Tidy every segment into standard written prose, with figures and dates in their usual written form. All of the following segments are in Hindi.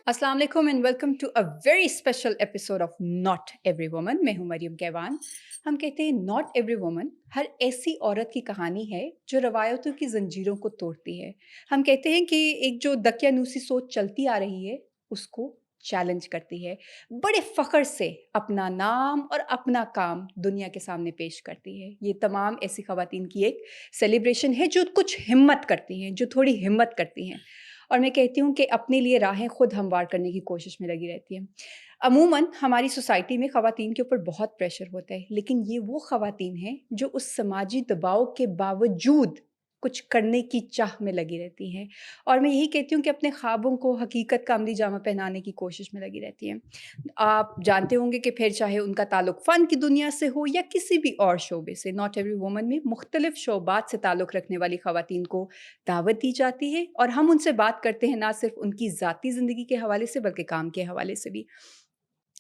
अस्सलाम वालेकुम and welcome to a very special episode of not every woman. मैं हूं मरियम कैवान। हम कहते हैं नॉट एवरी वुमन हर ऐसी औरत की कहानी है जो रवायतों की जंजीरों को तोड़ती है। हम कहते हैं कि एक जो दकियानूसी सोच चलती आ रही है उसको चैलेंज करती है, बड़े फ़ख्र से अपना नाम और अपना काम दुनिया के सामने पेश करती है। ये तमाम ऐसी ख़वातीन की एक सेलिब्रेशन है जो कुछ हिम्मत करती हैं, जो थोड़ी हिम्मत करती हैं और मैं कहती हूँ कि अपने लिए राहें खुद हमवार करने की कोशिश में लगी रहती हैं। अमूमन हमारी सोसाइटी में ख़वातीन के ऊपर बहुत प्रेशर होता है, लेकिन ये वो ख़वातीन हैं जो उस समाजी दबाव के बावजूद कुछ करने की चाह में लगी रहती हैं और मैं यही कहती हूँ कि अपने ख्वाबों को हकीकत का अमली जामा पहनाने की कोशिश में लगी रहती हैं। आप जानते होंगे कि फिर चाहे उनका ताल्लुक फ़न की दुनिया से हो या किसी भी और शोबे से, नॉट एवरी वुमन में मुख्तलिफ शोबात से ताल्लुक़ रखने वाली ख़वातीन को दावत दी जाती है और हम उनसे बात करते हैं ना सिर्फ उनकी ज़ाती ज़िंदगी के हवाले से बल्कि काम के हवाले से भी।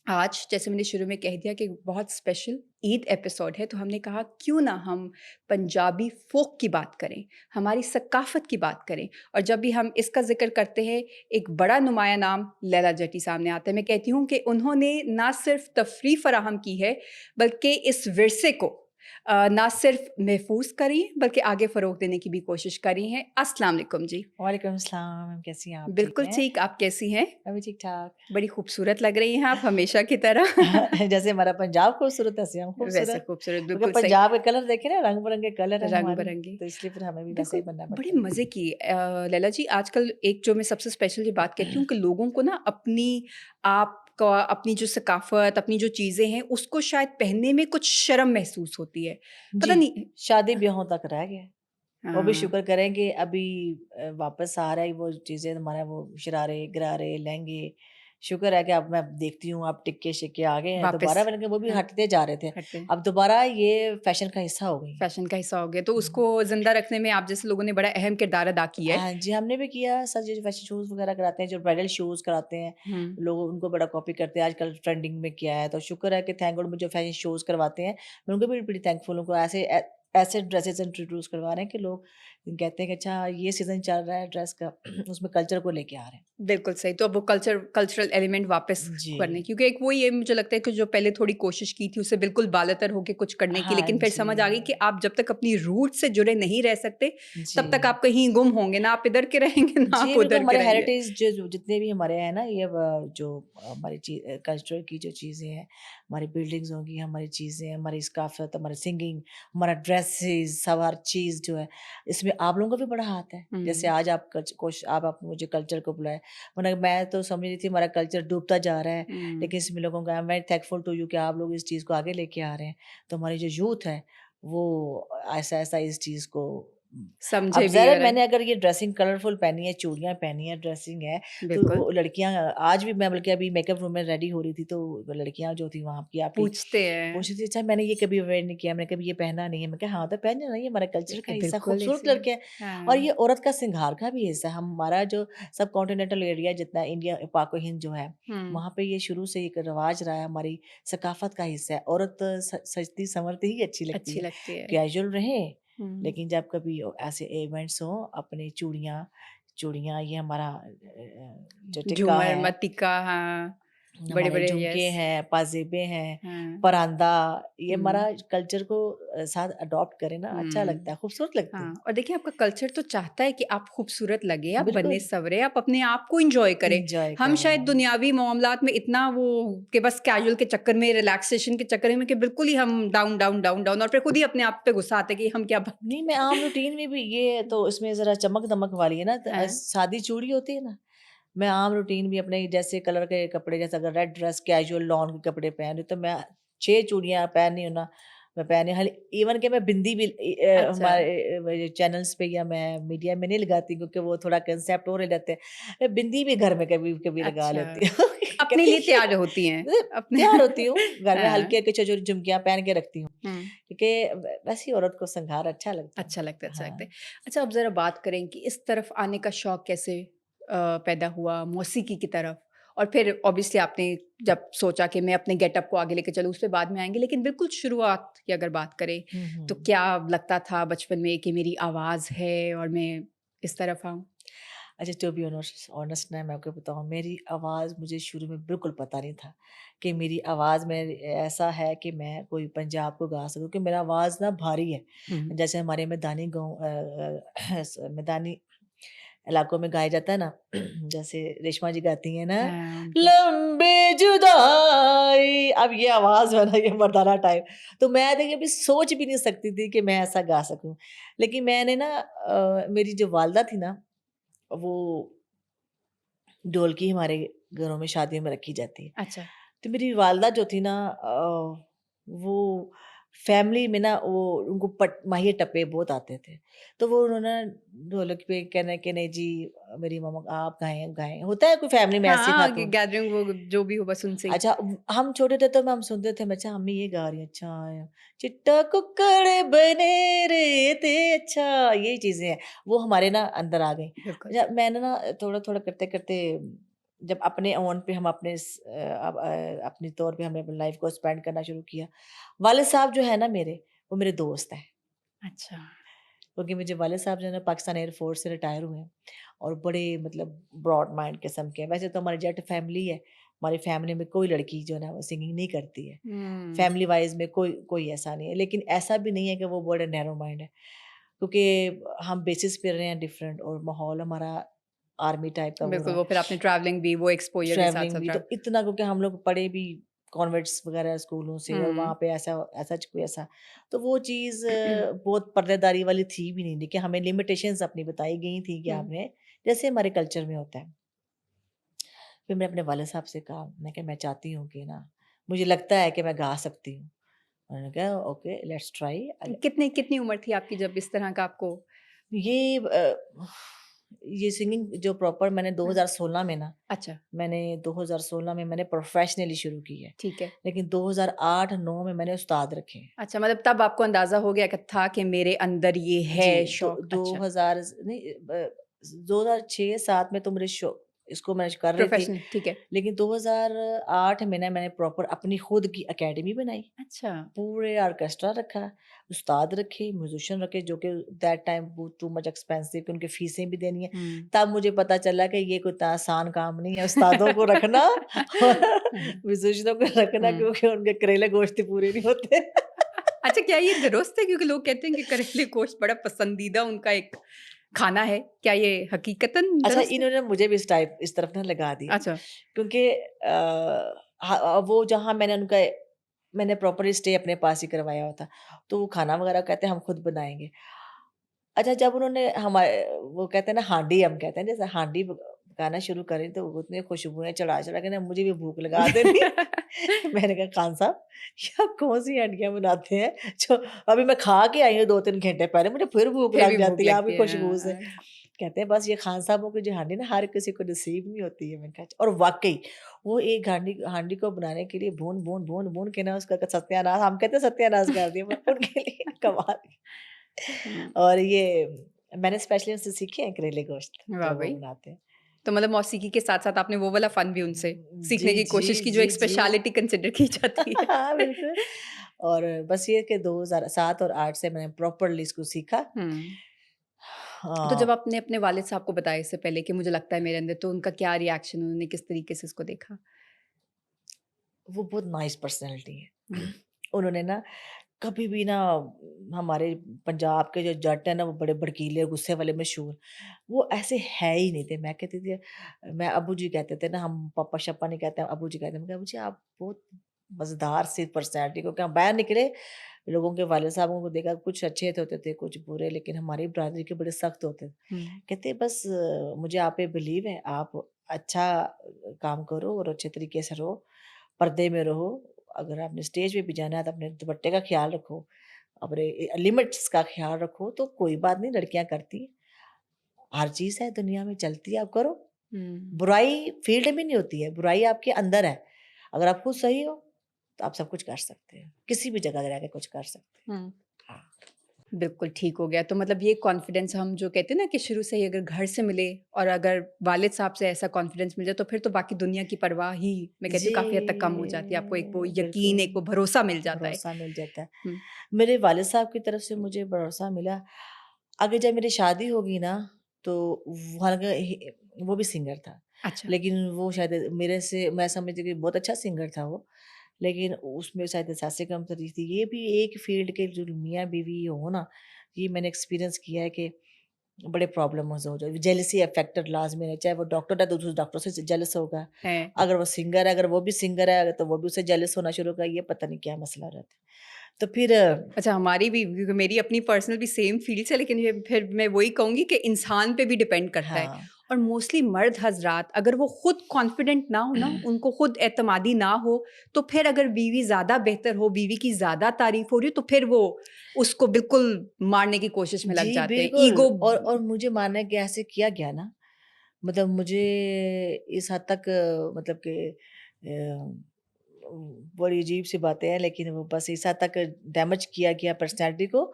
आज जैसे मैंने शुरू में कह दिया कि बहुत स्पेशल ईद एपिसोड है, तो हमने कहा क्यों ना हम पंजाबी फ़ोक की बात करें, हमारी सकाफ़त की बात करें। और जब भी हम इसका ज़िक्र करते हैं, एक बड़ा नुमाया नाम लैला जट्टी सामने आता है। मैं कहती हूँ कि उन्होंने ना सिर्फ़ तफ़रीह फ़राहम की है, बल्कि इस विरसे को ना सिर्फ़ महफ़ूज़ करी है, बल्कि आगे फ़रोग़ देने की भी कोशिश करी है। अस्सलाम वालेकुम जी। वालेकुम अस्सलाम, कैसी हैं आप? ठीक बिल्कुल हैं? ठीक, आप कैसी हैं? मैं भी ठीक-ठाक। बड़ी खूबसूरत लग रही हैं आप हमेशा की तरह। जैसे हमारा पंजाब खूबसूरत है, वैसे हम वैसे खूबसूरत। खूबसूरत, क्योंकि बिल्कुल सही। पंजाब के कलर देखे ना, रंग-बिरंगे कलर हैं हमारे, रंग-बिरंगी। तो इसलिए फिर हमें भी वैसा ही बिल्कुल, बनना बड़े पड़ता है। मज़े की लैला जी आजकल एक जो मैं सबसे स्पेशल ये बात कहती हूँ कि लोगों को ना अपनी आपका अपनी जो सकाफ़त, अपनी जो चीज़ें हैं, उसको शायद पहनने में कुछ शर्म महसूस होती है। जी, पता नहीं। शादी-ब्याहों तक रह गया है। वो भी हाँ, शुक्र करें कि अभी वापस आ रहा है वो चीज़ें हमारा वो शरारे, गरारे, लहंगे। शुक्र है कि अब मैं देखती हूँ अब टिक्के-शिक्के आ गए हैं वापस। दोबारा बल्कि वो भी हाँ, हटते जा रहे थे। हटते हैं। अब दोबारा ये फ़ैशन का हिस्सा हो गई हैं। फ़ैशन का हिस्सा हो गया, तो हुँ। उसको ज़िंदा रखने में आप जैसे लोगों ने बड़ा अहम किरदार अदा किया है। हाँ जी, हमने भी किया सर जो फैशन शोज़ वग़ैरह कराते हैं, जो ब्राइडल शोज़ कराते हैं, हुँ। लोग उनको बड़ा कॉपी करते हैं, आजकल ट्रेंडिंग में किया है, तो शुक्र है कि थैंक गॉड मुझे फैशन शोज़ करवाते हैं, मैं उनको भी बड़ी थैंकफुल हूँ को ऐसे ड्रेसेस इंट्रोड्यूस करवा रहे हैं कि लोग कहते हैं कि अच्छा ये सीज़न चल रहा है ड्रेस का उसमें कल्चर को लेके आ रहे हैं। बिल्कुल सही, तो अब वो कल्चरल एलिमेंट वापस जी। करने क्योंकि एक वो ये मुझे लगता है कि जो पहले थोड़ी कोशिश की थी, उससे बिल्कुल बालातर होके कुछ करने की, हाँ लेकिन फिर समझ आ गई कि जी। आप जब तक अपनी रूट से जुड़े नहीं रह सकते, जी। तब तक आप कहीं गुम होंगे, ना आप इधर के रहेंगे, ना आप जी, बिल्कुल उधर के हमारे रहेंगे। हेरिटेज जो जो जितने भी हमारे हैं ना ये जो हमारी कल्चर की जो चीज़ें हैं, हमारी बिल्डिंग्स होंगी, हमारी चीज़ें, हमारी सकाफ़त, हमारी सिंगिंग, हमारा ड्रेसेस सब हर चीज़ जो है, इसमें आप लोगों का भी बड़ा हाथ है। जैसे हुँ, आज आप आप मुझे कल्चर को बुलाए, वरना मैं तो समझ रही थी हमारा कल्चर डूबता जा रहा है, हुँ, लेकिन इसमें लोगों का I am very thankful to you कि आप लोग इस चीज़ को आगे लेके आ रहे हैं। तो हमारी जो यूथ है, वो ऐसा-ऐसा इस चीज़ को अब समझे भी ज़रा और मैंने अगर ये ड्रेसिंग कलरफुल पहनी है, चूड़ियाँ पहनी है, ड्रेसिंग है, बिल्कुल, तो लड़कियाँ आज भी मैं बल्कि अभी मेकअप रूम में रेडी हो रही थी, तो लड़कियाँ जो थी वहाँ की आपकी पूछते पूछ हैं। रही थी, "अच्छा मैंने ये कभी वेयर नहीं किया, मैंने कभी ये पहना नहीं है।" मैं कहा, "हाँ, तो पहनना नहीं, ये हमारे कल्चर का हिस्सा बिल्कुल खूबसूरत ऐसे ही। लड़के हैं और हाँ, ये औरत का श्रृंगार का भी हिस्सा है। हमारा जो सब कॉन्टिनेंटल एरिया जितना इंडिया पाक-व-हिंद जो है, हुँ, वहाँ पे ये शुरू से एक रवाज रहा है, हमारी सकाफ़त का हिस्सा है। औरत सजती-संवरती ही अच्छी लगती अच्छी है, लगती है। कैजुअल रहे हुँ, लेकिन जब कभी ऐसे इवेंट्स हों अपनी चूड़ियाँ चूड़ियाँ ये हमारा जो टिक्का झूमर, है, मतिका, हाँ, हमारे बड़े-बड़े झुमके यस, हैं, पाजेबे हैं, हाँ, परांदा ये हमारा हुँ। कल्चर को साथ अडॉप्ट करें ना अच्छा लगता हुँ। है, खूबसूरत लगती हाँ, है। और देखिए आपका कल्चर तो चाहता है कि आप खूबसूरत लगें, आप बिल्कुल, बने-सवरे, आप अपने आप को एन्जॉय करें। एन्जॉय हम शायद करें। दुनियावी मामलात में इतना वो कि बस कैजुअल के चक्कर में, रिलैक्सेशन के चक्कर में कि बिल्कुल ही हम डाउन, डाउन, डाउन, डाउन और फिर खुद ही अपने आप पे गुस्सा आता है कि हम क्या नहीं, मैं आम रूटीन में भी ये तो इसमें ज़रा चमक-दमक वाली है ना हैं? सादी चूड़ी होती है ना, मैं आम रूटीन भी अपने जैसे कलर के कपड़े जैसे अगर रेड ड्रेस कैजुअल लॉन के कपड़े पहन रही हूँ, तो मैं 6 चूड़ियाँ पहन रही हूँ ना, मैं पहने हल इवन कि मैं बिंदी भी अच्छा, हमारे चैनल्स पे या मैं मीडिया में नहीं लगाती क्योंकि वो थोड़ा कांसेप्ट और रहते हैं। मैं बिंदी भी घर में कभी-कभी लगा अच्छा। लेती हूँ। अपने कहती लिए है तैयार होती हैं, मतलब अपने तैयार होती हूँ, घर में हाँ, हल्के के जो झुमकियाँ पहन के रखती हूँ, हुँ। क्योंकि वैसी औरत को श्रृंगार अच्छा लगता है। अच्छा लगता है, अच्छा लगता है। हाँ। अच्छा अब ज़रा बात करें कि इस तरफ आने का शौक कैसे पैदा हुआ मौसीकी की तरफ? और फिर ऑब्वियसली आपने जब सोचा कि मैं अपने गेटअप को आगे लेके चलूँ, उस पे बाद में आएँगे। लेकिन बिल्कुल शुरुआत की अगर बात करें, हुँ, तो हुँ। क्या लगता था बचपन में कि मेरी आवाज़ है और मैं इस तरफ आऊँ? अच्छा, टू बी ऑनेस्ट ऑनेस्ट ना मैं आपको बताऊँ, मेरी आवाज़ मुझे शुरू में बिल्कुल पता नहीं था कि मेरी आवाज़ में ऐसा है कि मैं कोई पंजाब को गा सकूँ, क्योंकि मेरा आवाज़ ना भारी है। हुँ। जैसे हमारे मैदानी गाँव मैदानी इलाकों में गाया जाता है ना, जैसे रेशमा जी गाती हैं ना, हाँ, उनकी लंबे जुदाई, अब ये आवाज़ है ना, ये मर्दाना टाइप, तो मैं देखिए अभी सोच भी नहीं सकती थी कि मैं ऐसा गा सकूँ। लेकिन मैंने ना मेरी जो वालदा थी ना, वो ढोलकी हमारे घरों में शादियों में रखी जाती है। अच्छा, तो मेरी वालदा जो थी ना वो फैमिली में ना वो उनको माहिए टप्पे बहुत आते थे। तो वो उन्होंने ढोलक पे कहना कि नहीं जी, मेरी मम्मा आप गाएँ गाएँ। होता है कोई फैमिली में ऐसी हाँ, ग खातून। गैदरिंग वो जो भी हो बस उनसे ही। अच्छा, हम छोटे थे तो हम सुनते थे, अच्छा अम्मी ये गा रही है, अच्छा चिट्टा कुक्कड़ बने रे थे, अच्छा ये चीज़ें हैं, वो हमारे ना अंदर आ गई। बिल्कुल। अच्छा, मैंने ना थोड़ा-थोड़ा करते-करते जब अपने ओन पे हम अपने तौर पे हमने अपनी लाइफ़ को स्पेंड करना शुरू किया। वालिद साहब जो है ना मेरे, वो मेरे दोस्त हैं। अच्छा, क्योंकि मुझे वालिद साहब जो है ना पाकिस्तान एयर फ़ोर्स से रिटायर हुए हैं और बड़े मतलब ब्रॉड माइंड किस्म के हैं। वैसे तो हमारी जॉइंट फैमिली है, हमारी फैमिली में कोई लड़की जो है ना वो सिंगिंग नहीं करती है। हुँ, फैमिली वाइज़ में कोई कोई ऐसा नहीं है, लेकिन ऐसा भी नहीं है कि वो बड़ा नैरो माइंड है, क्योंकि हम बेसिस पे रहे हैं डिफरेंट और माहौल हमारा आर्मी टाइप का वो बिल्कुल, रहा है। वो फिर आपने ट्रैवलिंग भी वो एक्सपोज़र भी ट्रैवलिंग साथ-साथ भी तो रहा। इतना, क्योंकि हम लोग पढ़े भी कॉन्वेंट्स वगैरह स्कूलों से, और हुँ। वहाँ पे ऐसा ऐसा कोई ऐसा, तो वो चीज़ बहुत पर्देदारी वाली थी भी नहीं, देखिए हमें लिमिटेशंस अपनी बताई गई थी कि हुँ, आपने, जैसे हमारे कल्चर में होता है। फिर मैंने अपने वाले साहब से कहा, मैं कहा मैं चाहती हूँ कि ना, मुझे लगता है कि मैं गा सकती हूँ। उन्होंने कहा ओके लेट्स ट्राई। कितनी कितनी उम्र थी आपकी जब इस तरह का आपको ये ये सिंगिंग जो प्रॉपर मैंने हुँ, 2016 में ना, अच्छा, मैंने 2016 में मैंने प्रोफेशनली शुरू की है। ठीक है। लेकिन 2008-9 में मैंने उस्ताद रखे हैं। अच्छा, मतलब तब आपको अंदाज़ा हो गया कि था कि मेरे अंदर ये है जी, शौक। दो अच्छा, हज़ार नहीं 2006-7 में तो मेरे शो इसको मैं कर रही थी। प्रोफ़ेशनल ठीक है। लेकिन 2008 में ना मैंने प्रॉपर अपनी खुद की अकेडमी बनाई। अच्छा, पूरे ऑर्केस्ट्रा रखा, उस्ताद रखे, म्यूज़िशियन रखे, जो कि दैट टाइम वो टू मच एक्सपेंसिव, कि उनकी फीसें भी देनी है। हुँ। तब मुझे पता चला कि ये कोई इतना आसान काम नहीं है उस्तादों को रखना और हुँ, म्यूज़िशियनों को रखना, हुँ। क्योंकि उनके करेले गोश्त पूरे नहीं होते। अच्छा, क्या ये दुरुस्त है? क्योंकि लोग कहते हैं कि करेले गोश्त बड़ा पसंदीदा उनका एक खाना है। क्या ये हकीकतन अच्छा, दुरुस्त है? इन्होंने मुझे भी इस तरफ ना लगा दिया, अच्छा, क्योंकि वो जहाँ मैंने प्रॉपर्ली स्टे अपने पास ही करवाया हुआ था, तो वो खाना वगैरह कहते हैं हम खुद बनाएँगे। अच्छा, जब उन्होंने वो कहते हैं ना हांडी, हम कहते हैं जैसे हांडी पकाना शुरू करी, तो वो इतनी खुशबुएँ चढ़ा-चढ़ा के ना मुझे भी भूख लगा देनी। मैंने कहा खान साहब, ये आप कौन-सी हंडियाँ बनाते हैं जो अभी मैं खा के आई हूँ 2-3 घंटे पहले, मुझे फिर भूख फिर भी लग भूख जाती है आपकी लगती है। खुशबू से। हाँ। कहते हैं बस ये खान साहबों की जो हांडी ना हर किसी को नसीब नहीं होती है। मैंने कहा अच्छा, और वाक़ई वो एक हांडी हांडी को बनाने के लिए भून के ना उसका सत्यानाश, हम कहते हैं सत्यानाश कर दिया, पर उनके लिए कमाल। हुँ, और ये मैंने स्पेशली उनसे सीखे हैं करेले गोश्त, वाह जो वो भई! बनाते हैं। तो मतलब मौसीकी के साथ-साथ आपने वो वाला फ़न भी उनसे जी, सीखने की जी, कोशिश की जो जी, एक जी। स्पेशलिटी कंसिडर की जाती है। हाँ, बिल्कुल। और बस ये कि 2007 और 8 से मैंने प्रॉपर्ली इसको सीखा। हुँ। तो हाँ, जब आपने अपने वालिद साहब को बताया इससे पहले कि मुझे लगता है मेरे अंदर, तो उनका क्या रिएक्शन, उन्होंने किस तरीके से इसको देखा? वो बहुत नाइस पर्सनैलिटी है। हुँ, उन्होंने ना कभी भी ना, हमारे पंजाब के जो जट हैं ना, वो बड़े भड़कीले, गुस्से वाले, मशहूर, वो ऐसे है ही नहीं थे। मैं कहती थी, मैं अब्बू जी कहते थे ना, हम पापा-शापा नहीं कहते, अब्बू जी कहते हैं। मैं कहा, "अब्बू जी आप बहुत मज़ेदार सी पर्सनैलिटी", क्योंकि हम बाहर निकले, लोगों के वालिद साहबों को देखा, कुछ अच्छे होते थे, कुछ बुरे, लेकिन हमारी बिरादरी के बड़े सख्त होते थे। हुँ, कहते बस मुझे आप पे बिलीव है, आप अच्छा काम करो और अच्छे तरीके से रहो, पर्दे में रहो। अगर आपने स्टेज पे भी जाना है तो अपने दुपट्टे का ख़्याल रखो, अपने लिमिट्स का ख़्याल रखो, तो कोई बात नहीं, लड़कियाँ करती हैं। हर चीज़ है दुनिया में, चलती है, आप करो। हुँ, बुराई फील्ड में नहीं होती है, बुराई आपके अंदर है। अगर आप खुद सही हो, तो आप सब कुछ कर सकते हो। किसी भी जगह रह के कुछ कर सकते हुँ। हैं। हाँ। बिल्कुल ठीक हो गया। तो मतलब ये कॉन्फिडेंस हम जो कहते हैं ना कि शुरू से ही अगर घर से मिले और अगर वालिद साहब से ऐसा कॉन्फिडेंस मिल जाए, तो फिर तो बाकी दुनिया की परवाह ही मैं कहती हूँ जी, काफ़ी हद तक कम हो जाती है। आपको एक वो यकीन, बिल्कुल, एक वो भरोसा मिल जाता है। भरोसा मिल जाता है। हुँ, मेरे वालिद साहब की तरफ से मुझे भरोसा मिला। आगे जब मेरी शादी होगी ना, तो हालाँकि वो भी सिंगर था। अच्छा। लेकिन वो शायद मेरे से मैं समझती हूँ कि बहुत अच्छा सिंगर था वो, लेकिन उसमें शायद एहसास कमतरी थी। ये भी एक फ़ील्ड के जो मियाँ-बीवी हो ना, ये मैंने एक्सपीरियंस किया है कि बड़े प्रॉब्लम्स हो जाए। जेलसी फैक्टर लाज़मी है, चाहे वो डॉक्टर है तो दूसरे डॉक्टर से जेलस होगा। है। अगर वो सिंगर है, अगर वो भी सिंगर है तो वो भी उससे जेलस होना शुरू होगा, ये पता नहीं क्या मसला रहता है। तो फिर अच्छा, हमारी भी, क्योंकि मेरी अपनी पर्सनल भी सेम फ़ील्ड से, लेकिन ये फिर मैं वही कहूँगी कि इंसान पे भी डिपेंड करता है। हाँ। और मोस्टली मर्द हज़रात अगर वो खुद कॉन्फिडेंट ना हो ना, उनको खुद एतमादी ना हो, तो फिर अगर बीवी ज़्यादा बेहतर हो, बीवी की ज़्यादा तारीफ़ हो रही हो, तो फिर वो उसको बिल्कुल मारने की कोशिश में लग जी, जाते हैं। बिल्कुल। ईगो। और मुझे मानना है कि ऐसे किया गया ना, मतलब मुझे इस हद तक मतलब कि बड़ी अजीब-सी बातें हैं, लेकिन वो बस इस हद तक डैमेज किया गया पर्सनैलिटी को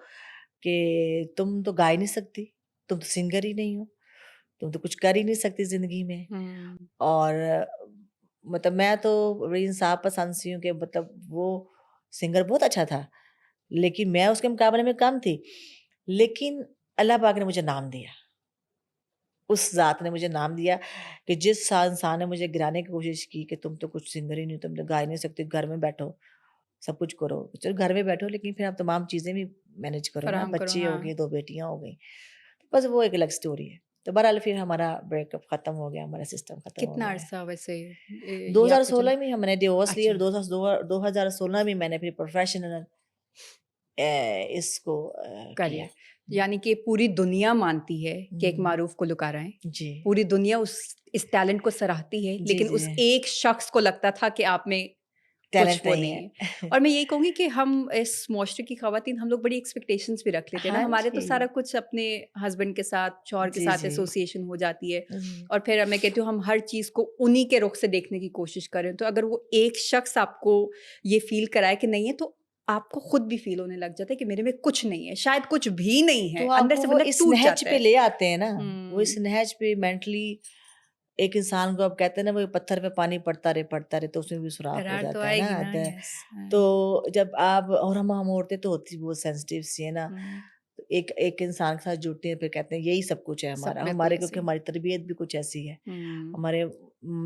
कि तुम तो गा ही नहीं सकती, तुम तो सिंगर ही नहीं हो, तुम तो कुछ कर ही नहीं सकती ज़िंदगी में। हुँ। और मतलब मैं तो बड़ी इंसाफ पसंद सी हूँ कि मतलब वो सिंगर बहुत अच्छा था, लेकिन मैं उसके मुकाबले में कम थी। लेकिन अल्लाह पाक ने मुझे नाम दिया। उस ज़ात ने मुझे नाम दिया कि जिस इंसान ने मुझे गिराने की कोशिश की कि तुम तो कुछ सिंगर ही नहीं हो, तुम तो गा ही नहीं सकते, घर में बैठो, सब कुछ करो। चलो घर में बैठो, लेकिन फिर आप तमाम चीज़ें भी मैनेज करो ना, फ़राहम करो, बच्चे हो गए, हाँ। 2 बेटियाँ हो गई। बस वो एक अलग स्टोरी है। तो बहरहाल फिर हमारा ब्रेकअप खत्म हो गया, हमारा सिस्टम खत्म हो कितना गया है। अरसा वैसे ये आपका चला? 2016 में हमने डिवोर्स लिया और अच्छा, 2016 में मैंने फिर प्रोफेशनल इसको किया। करिए। यानी कि पूरी दुनिया मानती है कि एक हुँ, मारूफ गुलकारा हैं। जी। पूरी दुनिया उस इस टैलेंट को सराहती है, जी, लेकिन जी। उस एक शख्स को लगता था कि आप में कुछ टैलेंट वो नहीं नहीं है। है। और मैं यही कहूँगी कि हम इस मुआशरे की ख़वातीन, हम लोग बड़ी एक्सपेक्टेशंस भी रख लेते हैं ना, हाँ हमारे तो सारा जी। कुछ अपने हस्बैंड के साथ, शौहर के जी, साथ जी। एसोसिएशन हो जाती है। हुँ। और फिर मैं कहती हूँ हम हर चीज़ को उन्हीं के रुख से देखने की कोशिश करें। तो अगर वो एक शख्स आपको ये फ़ील कराए कि नहीं है, तो आपको खुद भी फ़ील होने लग जाता है कि मेरे में कुछ नहीं है, शायद कुछ भी नहीं है, तो अंदर आपको से वो बंदा इस टूट नहज जाता पे है। ले आते हैं ना, वो इस हुँ। नहज पे मेंटली एक इंसान को आप कहते हैं ना वो पत्थर पे पानी पड़ता रहे तो उसमें भी सुराख हो दरार तो जाता है आएगी ना। ना, द यस। हाँ। तो जब आप और हम औरतें तो होती बहुत सेंसिटिव सी है ना, हुँ। तो एक एक इंसान के साथ जुड़ते हैं फिर कहते हैं यही सब कुछ है सब हमारा, बिल्कुल हमारे ऐसे क्योंकि ही। हमारी तरबियत भी कुछ ऐसी है। हुँ। हमारे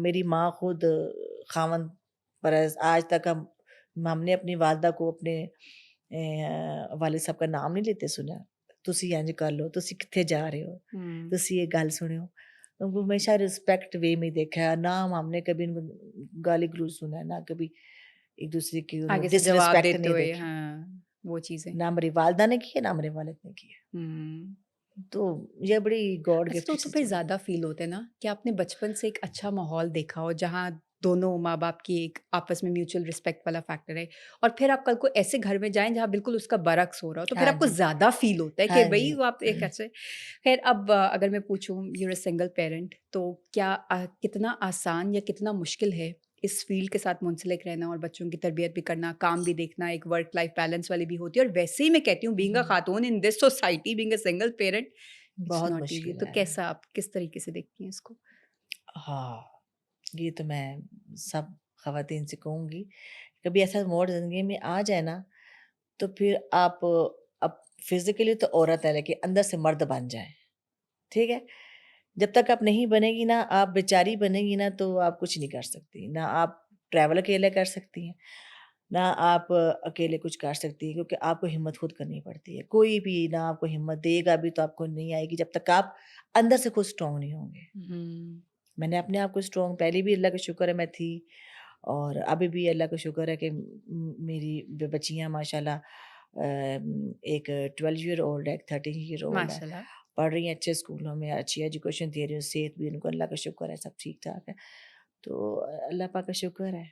मेरी माँ खुद खामन परस आज तक हमने अपनी वालिदा को अपने वालिद साहब का नाम नहीं लेते सुना। ਤੁਸੀਂ ਇੰਝ कर लो, ਤੁਸੀਂ कित्थे जा रहे हो, हुँ। ਤੁਸੀਂ ये गल सुनियो। उनको हमेशा रिस्पेक्ट वे में देखा है, ना हमने कभी उनको गाली-गलौज सुना है, ना कभी एक-दूसरे की आगे से जवाब डिसरिस्पेक्ट देते नहीं हुए, देखी। हाँ, वो चीज़ें। ना मेरी वालिदा ने की है, ना मेरे वालिद ने की है। हुँ। तो ये बड़ी गॉड अच्छा, गिफ्टेड तो सी फिर चीज़ है। ज़्यादा फ़ील होता है ना कि आपने बचपन से एक अच्छा माहौल देखा हो, जहाँ दोनों माँ-बाप की एक आपस में म्यूचुअल रिस्पेक्ट वाला फैक्टर है, और फिर आप कल को ऐसे घर में जाएँ जहाँ बिल्कुल उसका बरअक्स हो रहा हो, तो फिर हाँ आपको जी, ज़्यादा फ़ील होता है कि हाँ भई जी। वो आप एक ऐसे। ख़ैर, अब अगर मैं पूछूँ, you are a single parent, तो क्या कितना आसान या कितना मुश्किल है इस फ़ील्ड के साथ मुंसलिक रहना और बच्चों की तरबियत भी करना, काम भी देखना, एक वर्क लाइफ़ बैलेंस वाली भी होती है, और वैसे ही मैं कहती हूँ being a hmm, Khatoon in this society, being a single parent, it's बहुत नॉट ईज़ी। मुश्किल तो है। कैसा, आप किस तरीके से देखती हैं इसको? हाँ, ये तो मैं सब ख़वातीन से कहूँगी, कभी ऐसा मोड़ ज़िंदगी में आ जाए ना, तो फिर आप अब फ़िज़िकली तो औरत है, लेकिन अंदर से मर्द बन जाएँ, ठीक है? जब तक आप नहीं बनेगी ना, आप बेचारी बनेगी ना, तो आप कुछ नहीं कर सकती। ना आप ट्रैवल अकेले कर सकती हैं, ना आप अकेले कुछ कर सकती हैं, क्योंकि आपको हिम्मत खुद करनी पड़ती है। कोई भी ना आपको हिम्मत देगा भी तो आपको नहीं आएगी, जब तक आप अंदर से खुद स्ट्रॉन्ग नहीं होंगे। हुँ। मैंने अपने आप को स्ट्रॉन्ग पहले भी अल्लाह का शुक्र है मैं थी, और अभी भी अल्लाह का शुक्र है कि मेरी बच्चियाँ माशाल्लाह एक 12 ईयर ओल्ड है, एक 13 ईयर ओल्ड है, माशाल्लाह। पढ़ रही हैं अच्छे स्कूलों में, अच्छी एजुकेशन दे रही हूँ, सेहत भी उनको अल्लाह का शुक्र है, सब ठीक-ठाक है। तो अल्लाह पाक का शुक्र है,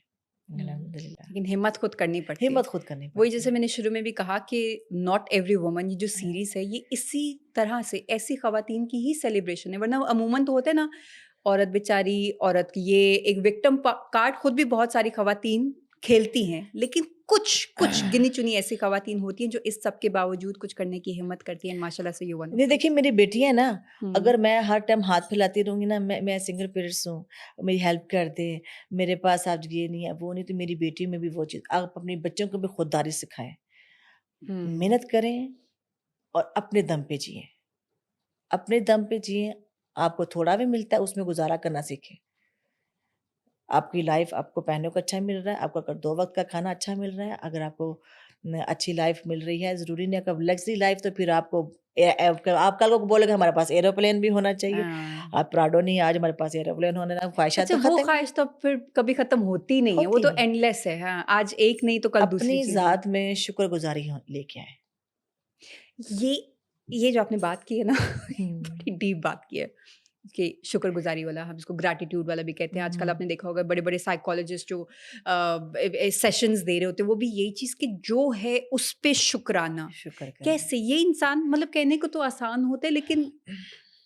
हुँ। अल्हम्दुलिल्लाह। लेकिन हिम्मत खुद करनी पड़ती है। हिम्मत खुद करनी वही, पड़ती जैसे है। मैंने शुरू में भी कहा कि नॉट एवरी वुमन, ये जो हाँ, सीरीज़ है, ये इसी तरह से ऐसी ख़वातीन की ही सेलिब्रेशन है, वरना अमूमन तो होता है ना, औरत बेचारी, औरत की ये एक विक्टिम कार्ड खुद भी बहुत सारी ख़वातीन खेलती हैं, लेकिन कुछ गिनी-चुनी ऐसी ख़वातीन होती हैं जो इस सब के बावजूद कुछ करने की हिम्मत करती हैं, माशाल्लाह से यू वन ऑफ नहीं देम। देखिए मेरी बेटी है ना, हुँ। अगर मैं हर टाइम हाथ फैलाती रहूँगी ना, मैं सिंगल पेरेंट्स हूँ, मेरी हेल्प कर दे, मेरे पास आज ये नहीं है, वो नहीं, तो मेरी बेटी में भी वो चीज़, आप अपने बच्चों को भी खुददारी सिखाएँ। हुँ। मेहनत करें और अपने दम पे जिएँ। अपने दम पे जिएँ, आपको थोड़ा भी मिलता है उसमें गुज़ारा करना सीखें। आपकी लाइफ़ आपको पहनने को अच्छा मिल रहा है, आपको अगर 2 वक़्त का खाना अच्छा मिल रहा है, अगर आपको अच्छी लाइफ़ मिल रही है, ज़रूरी नहीं है कि लग्ज़री लाइफ़ तो फिर आपको आप कल को बोलोगे हमारे पास एरोप्लेन भी होना चाहिए। हाँ। आप प्राउड हो नहीं आज हमारे पास एरोप्लेन होने ना ख्वाहिशात अच्छा, तो वो ख़त्म ही नहीं ख़्वाहिश तो फिर कभी ख़त्म होती नहीं है, वो होती तो नहीं। एंडलेस है। हाँ, आज एक नहीं तो कल दूसरी अपनी चीज़ होगी। ज़ात में शुक्रगुज़ारी हो लेके आएँ। ये ये जो आपने बात की है ना हुँ। बड़ी डीप बात की है कि शुक्रगुज़ारी वाला, हम इसको ग्रैटिट्यूड वाला भी कहते हैं। हुँ, आजकल हुँ। आपने देखा होगा बड़े-बड़े साइकोलॉजिस्ट जो सेशंस दे रहे होते हैं, वो भी यही चीज़ कि जो है उस पे शुक्राना। शुक्र करें। कैसे? ये इंसान मतलब कहने को तो आसान होता है लेकिन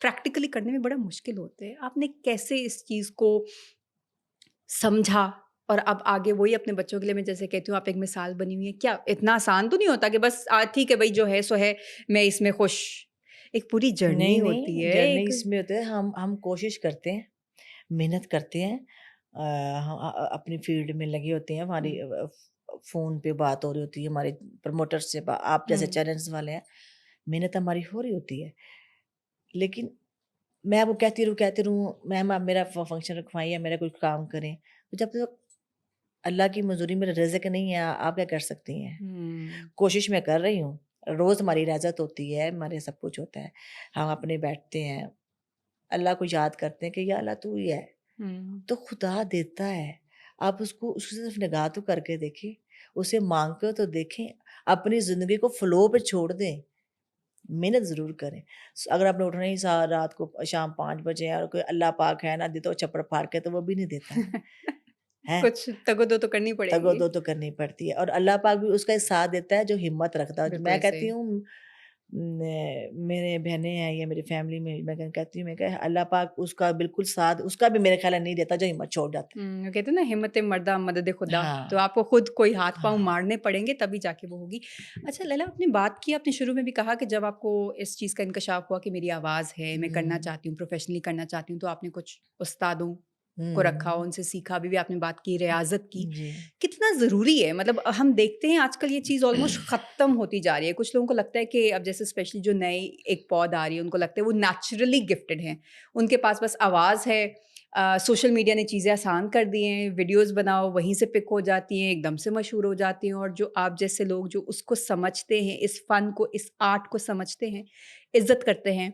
प्रैक्टिकली करने में बड़ा मुश्किल होता है। आपने कैसे इस चीज़ को समझा और अब आगे वही अपने बच्चों के लिए मैं जैसे कहती हूँ आप एक मिसाल बनी हुई है। क्या इतना आसान तो नहीं होता कि बस ठीक है भई जो है सो है, मैं इसमें खुश। एक पूरी जर्नी नहीं, होती नहीं, है जर्नी एक इसमें होते है हम कोशिश करते हैं, मेहनत करते हैं। अपनी फ़ील्ड में लगे होते हैं, हमारी हुँ, फ़ोन पे बात हो रही होती है, हमारे प्रमोटर से आप जैसे हुँ, चैनल्स वाले हैं, मेहनत हमारी हो रही होती है। लेकिन मैं वो कहती रहूँ, मैम आप मेरा फंक्शन रखवाइए, मेरा कुछ काम करें। तो जब तक अल्लाह की मंज़ूरी मेरा रिज़्क नहीं है, आप क्या कर सकती हैं? हुँ, कोशिश मैं कर रही हूँ। रोज़ हमारी इजाज़त होती है, हमारे सब कुछ होता है। हम अपने बैठते हैं, अल्लाह को याद करते हैं कि या अल्लाह तू ही है। हुँ। तो खुदा देता है। आप उसको उसकी सिर्फ़ निगाह तो करके देखें, उससे माँग कर तो देखें, अपनी ज़िंदगी को फ़्लो पे छोड़ दें, मेहनत ज़रूर करें। अगर आपने उठना ही रात को शाम 5 बजे और कोई अल्लाह पाक है ना दे तो छप्पड़ फाड़ के तो वो भी नहीं देता है। हैं? कुछ तगो-दो तो करनी पड़ेगी। तगो-दो तो करनी पड़ती है और अल्लाह पाक भी उसका ही साथ देता है जो हिम्मत रखता है। बिल्कुल मैं ऐसे कहती हूँ मेरे बहनें हैं या मेरी फैमिली में मैं कहती हूँ मैं कहा अल्लाह पाक उसका बिल्कुल साथ उसका भी मेरे ख़्याल है नहीं देता जो हिम्मत छोड़ जाता है। वो कहते हैं ना हिम्मत मर्दा मदद खुदा, तो हाँ, आपको खुद कोई हाथ-पाँव हाँ। मारने पड़ेंगे तभी जाके वो होगी। अच्छा लैला आपने बात की आपने शुरू में भी कहा कि जब आपको इस चीज़ का इंकशाफ़ हुआ कि मेरी आवाज़ है, मैं करना हुँ, चाहती हूँ, प्रोफ़ेशनली करना चाहती हूँ, तो आपने कुछ उस्तादों को रखा, हुँ। उनसे सीखा, अभी भी आपने बात की रियाज़त की। जी। कितना ज़रूरी है? मतलब हम देखते हैं आजकल ये चीज़ ऑलमोस्ट ख़त्म होती जा रही है। कुछ लोगों को लगता है कि अब जैसे स्पेशली जो नई एक पौध आ रही है, उनको लगता है वो नेचुरली गिफ्टेड हैं। उनके पास बस आवाज़ है सोशल मीडिया ने चीज़ें आसान कर दी हैं, वीडियोज़ बनाओ वहीं से पिक हो जाती हैं, एकदम से मशहूर हो जाती हैं और जो आप जैसे लोग जो उसको समझते हैं, इस फ़न को, इस आर्ट को समझते हैं, इज़्ज़त करते हैं,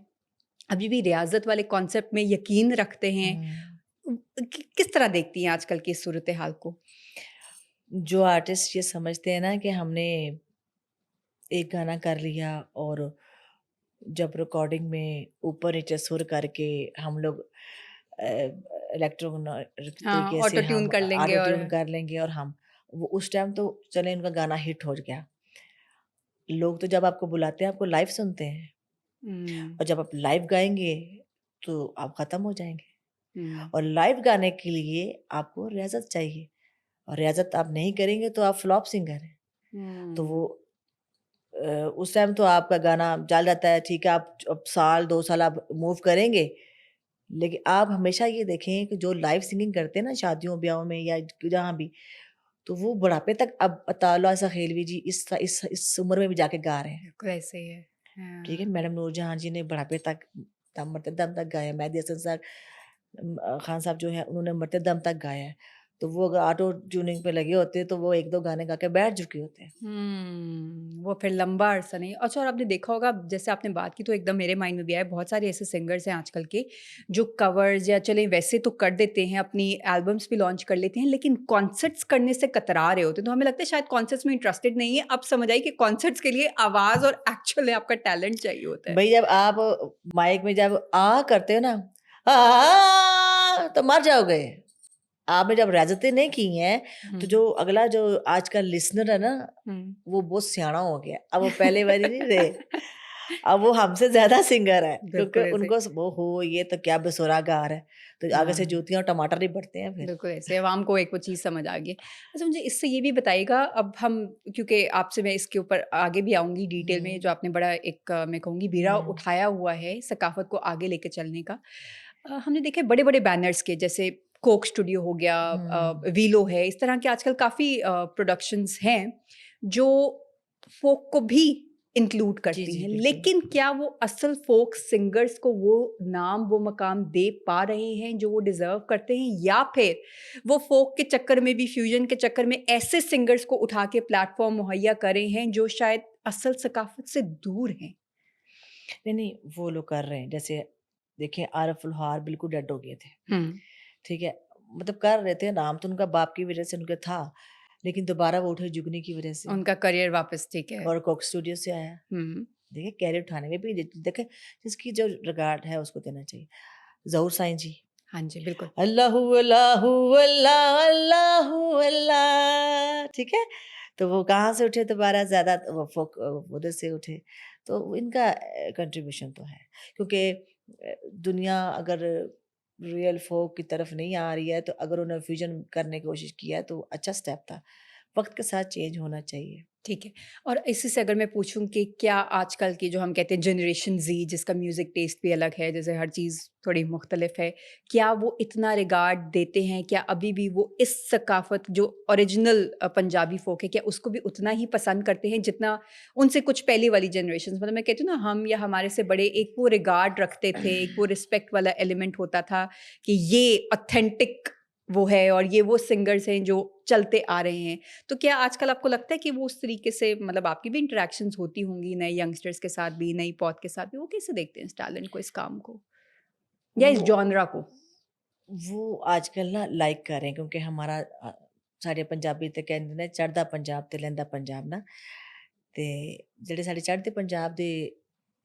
अभी भी रियाज़त वाले कॉन्सेप्ट में यकीन रखते हैं। हुँ। किस तरह देखती हैं आजकल की इस सूरत-ए-हाल को? जो आर्टिस्ट ये समझते हैं ना कि हमने एक गाना कर लिया और जब रिकॉर्डिंग में ऊपर-नीचे सुर करके हम लोग हाँ, तरीके से ऑटो ट्यून हम कर लेंगे ऑटो और ट्यून कर लेंगे और हम वो उस टाइम तो चले उनका गाना हिट हो गया। लोग तो जब आपको बुलाते हैं, आपको लाइव सुनते हैं हुँ, और जब आप लाइव गाएँगे, तो आप ख़त्म हो जाएँगे हुँ, और लाइव गाने के लिए आपको रियाज़त चाहिए और रियाज़त आप नहीं करेंगे, तो आप फ्लॉप सिंगर हैं। तो हुँ, वो उस टाइम तो आपका गाना चल जाता है, ठीक है, आप अब साल, 2 साल आप मूव करेंगे, लेकिन आप हमेशा ये देखें कि जो लाइव सिंगिंग करते हैं ना शादियों-ब्याहों में या जहाँ भी, तो वो बुढ़ापे तक अब अताउल्लाह असा खिलवी जी इस उम्र में भी जाके गा रहे हैं। बिल्कुल ऐसे ही है। ठीक है, हाँ। मैडम नूरजहाँ जी ने बुढ़ापे तक मरते दम तक गाया, मेहदी हसन साहब खान साहब जो हैं उन्होंने मरते दम तक गाया है। तो वो अगर ऑटो ट्यूनिंग पे लगे होते तो वो 1-2 गाने गा के बैठ चुके होते हैं। वो फिर लंबा अरसा नहीं अच्छा और आपने देखा होगा जैसे आपने बात की तो एकदम मेरे माइंड में भी आया बहुत सारे ऐसे सिंगर्स हैं आजकल के जो कवर्स या चले वैसे तो कर देते हैं अपनी एल्बम्स भी लॉन्च कर लेते हैं लेकिन कॉन्सर्ट्स करने से कतरा रहे होते हैं तो हमें लगता है शायद कॉन्सर्ट्स में इंटरेस्टेड नहीं है अब समझ आई कि कॉन्सर्ट्स के लिए आवाज़ और एक्चुअली आपका टैलेंट चाहिए होता है भई जब आप माइक में जब करते हो ना, तो मर जाओगे। आपने जब रियाज़तें नहीं की हैं, तो हम्म जो अगला जो आज का लिसनर है ना, हम्म वो बहुत सयाना हो गया। अब वो पहले वाली नहीं रहे। अब वो हमसे ज़्यादा सिंगर है, क्योंकि बिल्कुल ऐसे उनको ओहो! ये तो क्या बेसुरा गा रहा है। तो आगे से हाँ जूतियाँ और टमाटर ही पड़ते हैं फिर। बिल्कुल ऐसे अवाम को एक वो चीज़ समझ आ गई। अच्छा मुझे इससे ये भी बताइएगा अब हम क्योंकि आपसे मैं इसके ऊपर आगे भी आऊँगी डिटेल में जो हुँ, आपने बड़ा एक मैं कहूँगी बीड़ा हुँ, उठाया हुआ है सकाफ़त को आगे लेके चलने का। हमने देखा है बड़े-बड़े बैनर्स के जैसे कोक स्टूडियो हो गया हुँ, वीलो है इस तरह के आजकल काफ़ी प्रोडक्शंस हैं जो फ़ोक को भी इंक्लूड जी, करती जी, हैं, बिल्कुल। लेकिन क्या वो असल फ़ोक सिंगर्स को वो नाम, वो मकाम दे पा रहे हैं जो वो डिज़र्व करते हैं? या फिर वो फ़ोक के चक्कर में भी, फ्यूज़न के चक्कर में ऐसे सिंगर्स को उठा के प्लेटफ़ॉर्म मुहैया कर रहे हैं जो शायद असल सकाफ़त से दूर हैं? नहीं, नहीं, वो लोग कर रहे हैं। जैसे देखिए आरफ उल्हार बिल्कुल डेड हो गए थे, हुँ, ठीक है? मतलब कर रहे थे, नाम तो उनका बाप की वज़ह से उनका था, लेकिन दोबारा वो उठे जुगनी की वज़ह से उनका करियर वापस ठीक है। और कोक स्टूडियो से आया। हुँ, देखिए कैरियर उठाने में भी देखें जिसकी जो रिगार्ड है उसको देना चाहिए। ज़हूर साईं जी, हाँ जी, बिल्कुल। अल्लाहू अल्लाहू अल्लाह अल्लाहू अल्लाह, ठीक है? तो वो कहाँ से उठे दोबारा ज़्यादा वो फ़ोक उधर से उठे। तो इनका कंट्रीब्यूशन तो है क्योंकि दुनिया अगर रियल फ़ोक की तरफ नहीं आ रही है, तो अगर उन्होंने फ्यूज़न करने की कोशिश किया है तो अच्छा स्टेप था। वक़्त के साथ चेंज होना चाहिए। ठीक है। और इसी से अगर मैं पूछूँ कि क्या आजकल की जो हम कहते हैं जनरेशन ज़ी जिसका म्यूज़िक टेस्ट भी अलग है, जैसे हर चीज़ थोड़ी मुख्तलिफ है, क्या वो इतना रिगार्ड देते हैं? क्या अभी भी वो इस सकाफ़त जो ओरिजिनल पंजाबी फ़ोक है, क्या उसको भी उतना ही पसंद करते हैं जितना उनसे कुछ पहले वाली जनरेशन्स मतलब मैं कहती हूँ ना हम या हमारे से बड़े एक वो रिगार्ड रखते थे, एक वो रिस्पेक्ट वाला एलिमेंट होता था कि ये ऑथेंटिक वो है और ये वो सिंगर्स हैं जो चलते आ रहे हैं। तो क्या आजकल आपको लगता है कि वो उस तरीके से मतलब आपकी भी इंटरैक्शंस होती होंगी नए यंगस्टर्स के साथ भी, नई पौध के साथ भी, वो कैसे देखते हैं इस टैलेंट को, इस काम को या इस वो जॉनरा को? वो आजकल ना लाइक कर रहे हैं क्योंकि हमारा ਸਾਡੇ ਪੰਜਾਬੀ ਤੇ ਕਹਿੰਦੇ ਨੇ ਚੜ੍ਹਦਾ ਪੰਜਾਬ ਤੇ ਲਹਿੰਦਾ ਪੰਜਾਬ ਨਾ ਤੇ ਜਿਹੜੇ ਸਾਡੇ ਚੜ੍ਹਦੇ ਪੰਜਾਬ ਦੇ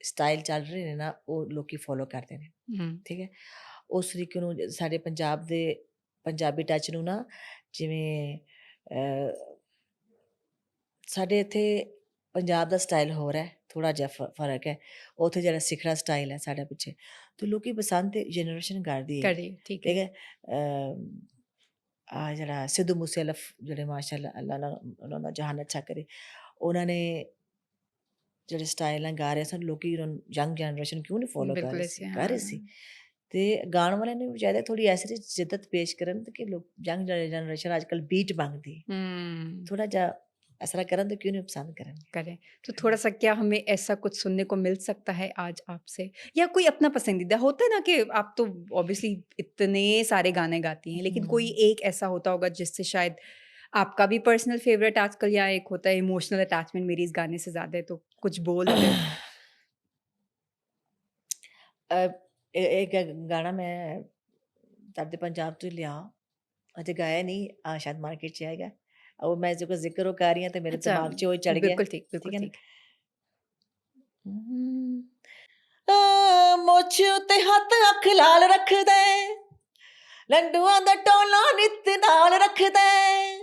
ਸਟਾਈਲ ਚੱਲ ਰਹੇ ਨੇ ਨਾ ਉਹ ਲੋਕੀ ਫੋਲੋ ਕਰਦੇ ਨੇ हुँ, ਠੀਕ ਹੈ ਉਸ ਤਰੀਕੇ ਨੂੰ ਸਾਡੇ ਪੰਜਾਬ ਦੇ ਪੰਜਾਬੀ ਟੱਚ ਨੂੰ ਨਾ ਜਿਵੇਂ ਸਾਡੇ ਇੱਥੇ ਪੰਜਾਬ ਦਾ ਸਟਾਈਲ ਹੋਰ ਹੈ ਥੋੜਾ ਜਿਹਾ ਫਰਕ ਹੈ ਉੱਥੇ ਜਿਹੜਾ ਸਿਖਰਾ ਸਟਾਈਲ ਹੈ ਸਾਡਾ ਪਿੱਛੇ ਤੇ ਲੋਕੀ ਪਸੰਦ ਤੇ ਜਨਰੇਸ਼ਨ ਕਰਦੀ ਹੈ करिए, ठीक है। ਠੀਕ ਹੈ ਆ ਜਿਹੜਾ ਸਿੱਧੂ ਮੂਸੇਵਾਲਾ ਜਿਹੜੇ ਮਾਸ਼ਾਅੱਲਾ ਅੱਲਾ ਉਹਨਾਂ ਦਾ ਜਹਾਨ ਅੱਛਾ ਕਰੇ ਉਹਨਾਂ ਨੇ ਜਿਹੜੇ ਸਟਾਈਲ ਨਾਲ ਗਾ ਰਹੇ ਸਨ ਲੋਕੀ ਯੰਗ ਜਨਰੇਸ਼ਨ ਕਿਉਂ ਨਹੀਂ ਫੋਲੋ ਕਰ बिल्कुल ਰਹੀ ਸੀ ऐसे ਕਰ हाँ। ਰਹੀ ਸੀ ਤੇ ਗਾਣ ਵਾਲਿਆਂ ਨੂੰ ਵੀ ਚਾਹੀਦਾ ਥੋੜੀ ਐਸੀ ਜਿੱਦਤ ਪੇਸ਼ ਕਰਨ ਕਿ ਲੋਕ ਯੰਗ ਜਨਰੇਸ਼ਨ ਅੱਜ ਕੱਲ੍ਹ ਬੀਟ ਮੰਗਦੀ ਹੈ हुँ, ਥੋੜਾ ਜਿਹਾ ਇਸ ਤਰ੍ਹਾਂ ਕਰਨ ਤਾਂ ਕਿਉਂ नहीं पसंद करेंगे करें। तो थोड़ा-सा क्या हमें ऐसा कुछ सुनने को मिल सकता है आज आपसे? या कोई अपना पसंदीदा होता है ना कि आप तो ऑब्वियसली इतने सारे गाने गाती हैं, लेकिन कोई हम्म एक ऐसा होता होगा जिससे शायद आपका भी पर्सनल फ़ेवरेट आजकल या एक होता है इमोशनल अटैचमेंट मेरी इस गाने से ज़्यादा है तो कुछ बोल फिर? एक गाना मैं दर्द पंजाब तो लिया अजे गाया नहीं शायद मार्केट ਚ आएगा और मैं जो जिक्र वो कर रही हूँ तो मेरे अच्छा, दिमाग 'ਚ वो चढ़ गया बिल्कुल ठीक है ना ठीक। हम्म, ਮੁੱਛ ਉੱਤੇ ਹੱਥ ਅੱਖ ਲਾਲ ਰੱਖਦਾ ਏ, ਲੰਡੂਆਂ ਦਾ ਟੋਲਾ ਨਿੱਤ ਨਾਲ ਰੱਖਦਾ ਏ,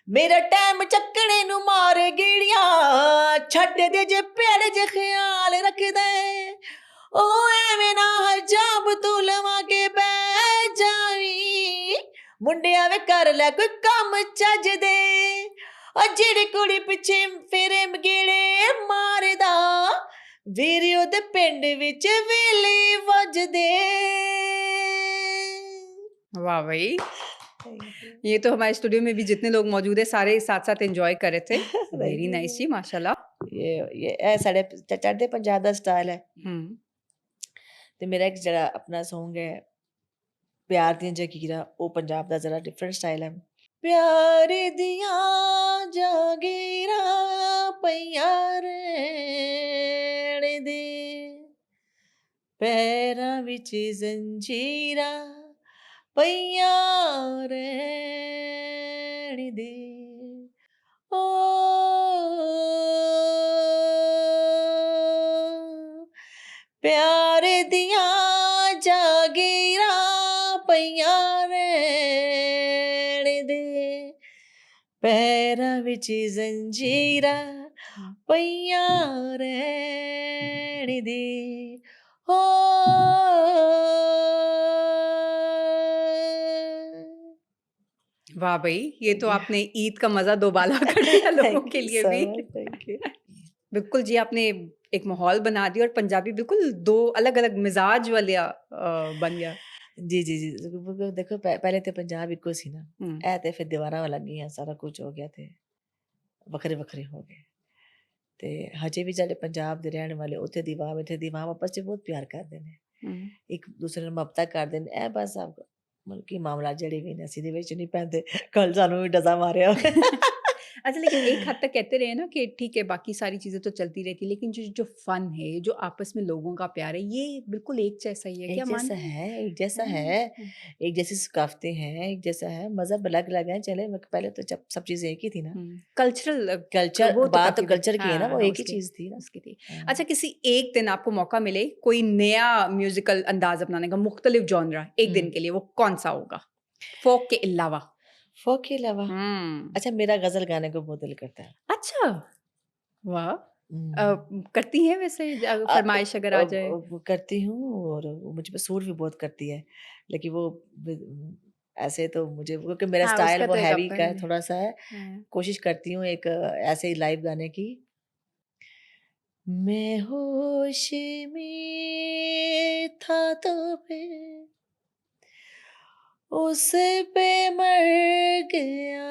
ਮੇਰਾ ਟਾਈਮ ਚੱਕਣੇ ਨੂੰ ਮਾਰੇ ਗੀੜੀਆਂ, ਛੱਡ ਦੇ ਜੇ ਪਿਆਰ ਜੇ ਖਿਆਲ ਰੱਖਦਾ ਏ, ਉਹ ਐਵੇਂ ਨਾ ਹਜਾਬ ਤੂੰ ਲਵਾ ਕੇ ਬਹਿ ਜਾਵੀਂ, ਮੁੰਡਿਆਂ ਵੇ ਕਰ ਲੈ ਕੋਈ ਕੰਮ ਚੱਜ ਦੇ, ਉਹ ਜਿਹੜੀ ਕੁੜੀ ਪਿੱਛੇ ਫੇਰੇ ਮਗੇੜੇ ਮਾਰਦਾ ਵੀਰੇ ਉਹਦੇ ਪਿੰਡ ਵਿੱਚ ਵੇਲੇ ਵੱਜਦੇ वाह भई! थैंक यू ये तो हमारे स्टूडियो में भी जितने लोग मौजूद हैं सारे साथ-साथ एन्जॉय कर रहे थे। थैंक वेरी नाइस यू जी माशाल्लाह। ये ਇਹ ਸਾਡੇ ਚੜ੍ਹਦੇ ਪੰਜਾਬ ਦਾ ਸਟਾਈਲ ਹੈ हुँ, ਤੇ ਮੇਰਾ ਇੱਕ ਜਿਹੜਾ ਆਪਣਾ Song ਹੈ ਪਿਆਰ ਦੀਆਂ ਜਗੀਰਾਂ ਉਹ ਪੰਜਾਬ ਦਾ ਜ਼ਰਾ ਡਿਫਰੈਂਟ ਸਟਾਈਲ ਹੈ ਪਿਆਰ ਦੀਆਂ ਜਾਗੀਰਾਂ ਪਈਆਂ ਰਹਿਣ ਦੇ ਪੈਰਾਂ ਵਿੱਚ ਜ਼ੰਜੀਰਾਂ ਪਈਆਂ ਰਹਿਣ ਦੇ ਓ ਪਿਆਰ ਦੀਆਂ ਜਾਗੀਰਾਂ ਪਈਆਂ ਰਹਿਣ ਦੇ ਪੈਰਾਂ ਵਿੱਚ ਜ਼ੰਜੀਰਾਂ हुँ। ਪਈਆਂ ਰਹਿਣ ਦੇ ਹੋ वाह भई! ये तो थैंक यू आपने ईद का मज़ा दोबाला कर दिया लोगों थैंक के यू लिए सो भी। मच थैंक यू बिल्कुल जी, आपने एक माहौल बना दिया और पंजाबी बिल्कुल 2 अलग-अलग मिज़ाज वाला बन गया। जी, जी, जी। देखो पहले तो पंजाब इक्को सी ना, हुँ, ऐ ते फिर दीवारां लग गईयां, सारा कुछ हो गया ते ਵੱਖਰੇ-ਵੱਖਰੇ ਹੋ ਗਏ ਤੇ ਹਜੇ ਵੀ ਜਿਹੜੇ ਪੰਜਾਬ ਦੇ ਰਹਿਣ ਵਾਲੇ ਉੱਥੇ ਦੀ ਵਾਹ ਇੱਥੇ ਦੀ ਵਾਹ ਆਪਸ 'ਚ ਬਹੁਤ ਪਿਆਰ ਕਰਦੇ ਨੇ, ਹੂੰ। ਇੱਕ ਦੂਸਰੇ ਨੂੰ ਮੁਹੱਬਤਾਂ ਕਰਦੇ ਨੇ। ਇਹ ਬਸ ਮਤਲਬ ਕਿ ਮਾਮਲਾ ਜਿਹੜੇ ਵੀ ਨੇ ਅਸੀਂ ਦੇ ਵਿੱਚ ਨਹੀਂ ਪੈਂਦੇ, ਕੱਲ ਸਾਨੂੰ ਵੀ ਡਜ਼ਾ ਮਾਰਿਆ ਹੋਵੇ। अच्छा, लेकिन एक हद तक कहते रहे ना कि ठीक है, बाकी सारी चीज़ें तो चलती रहती, लेकिन जो जो फ़न है, जो आपस में लोगों का प्यार है, ये बिल्कुल एक जैसा ही है। एक क्या जैसा मानते हैं? है, एक जैसा हैं? है, हुँ, एक जैसी सकाफ़तें हैं, एक जैसा है, मज़हब अलग-अलग हैं। चले पहले तो जब सब चीज़ें एक ही थी ना। हुँ। कल्चरल कल्चर वो तो बात तो काफ़ी कल्चर की है ना, हाँ, वो हाँ, एक ही उसके चीज़ थी ना। उसकी थी। हाँ। अच्छा, किसी एक दिन आपको मौका मिले कोई नया म्यूज़िकल अंदाज़ अपनाने का, मुख्तलिफ जॉनरा एक दिन हुँ। के लिए, वो कौन-सा होगा? फ़ोक के अलावा? फ़ोक के अलावा हुँ। अच्छा मेरा ग़ज़ल गाने को बहुत दिल करता है। अच्छा! वाह! हुँ। करती हैं वैसे फ़रमाइश अगर आ जाए? वो करती हूँ और वो मुझ पे सूट भी बहुत करती है। लेकिन वो ऐसे तो मुझे क्योंकि मेरा हाँ, स्टाइल उसका वो तो एक हैवी अपना का ही है है। थोड़ा-सा है। हाँ। कोशिश करती हूँ एक ऐसे ही लाइव गाने की। मैं होश में था तो फिर उस पे मर गया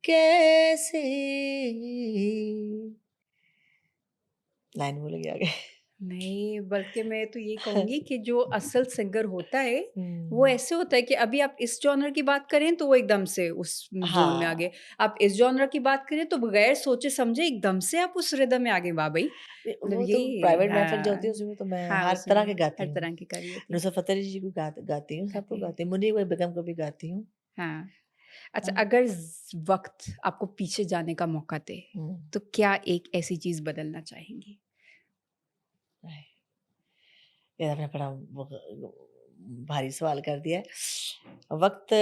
कैसे लाइन भूल गया आगे। नहीं, बल्कि मैं तो ये कहूँगी कि जो असल सिंगर होता है, वो हुँ। ऐसे होता है कि अभी आप इस जॉनर की बात करें तो वो एकदम से उस ज़ोन में आ हाँ। गए। आप इस जॉनर की बात करें तो बगैर सोचे-समझे एकदम से आप उस रिदम में आ गए, वाह भई! मतलब वो तो ये प्राइवेट महफ़िल जो होती है हाँ, उसमें तो मैं हाँ, हर तरह के उसमें गाती हर हूँ। तरह की कर लेती हैं, नुसरत फ़तेह अली जी को गाती हूँ, सबको गाती हैं। गाती हूँ। मुन्नी बेगम को भी गाती हूँ। हाँ। अच्छा, हाँ। अगर वक़्त आपको पीछे जाने का मौका दे, हुँ। तो क्या एक ऐसी चीज़ बदलना चाहेंगी? ये आपने बड़ा वो भारी सवाल कर दिया है। वक़्त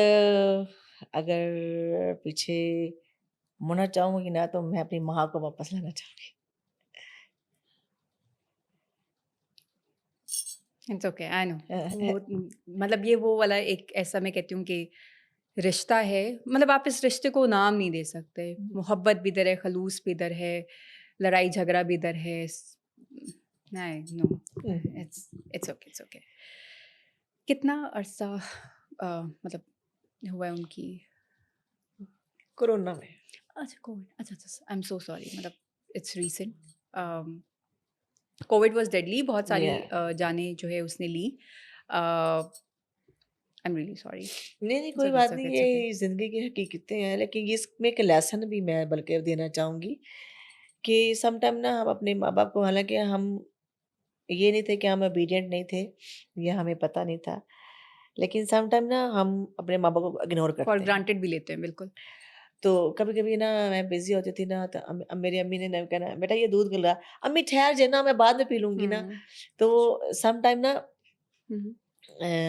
अगर पीछे मुड़ना चाहूँगी ना तो मैं अपनी माँ को वापस लाना चाहूँगी। It's okay, I know. वो मतलब ये वो वाला एक ऐसा मैं कहती हूँ कि रिश्ता है, मतलब आप इस रिश्ते को नाम नहीं दे सकते। मोहब्बत भी इधर है, खलूस भी इधर है, लड़ाई झगड़ा भी इधर है। नहीं, no, it's it's okay, it's okay. कितना अरसा मतलब हुआ है उनकी? कोरोना में। अच्छा, कोविड, अच्छा, अच्छा, आई एम सो सॉरी, मतलब it's recent. Covid was deadly, बहुत सारी या जानें जो है उसने ली। I am really sorry. नहीं, नहीं इट्स कोई ओके, बात इट्स ओके, नहीं इट्स ओके। ये ज़िंदगी की हकीकतें हैं लेकिन ये इसमें एक लेसन भी मैं बल्कि देना चाहूँगी कि सम टाइम ना हम अपने माँ-बाप को हालाँकि हम ये नहीं थे कि हम ओबीडिएंट नहीं थे, या हमें पता नहीं था। लेकिन सम टाइम ना हम अपने माँ-बाप को इग्नोर फॉर करते हैं। ग्रांटेड भी लेते हैं, बिल्कुल। तो कभी-कभी ना मैं बिज़ी होती थी ना तो मेरी अम्मी ने ना कहना बेटा ये दूध गल रहा है, अम्मी ठहर जाना मैं बाद में पी लूँगी ना। हुँ। तो सम टाइम ना हुँ, हुँ।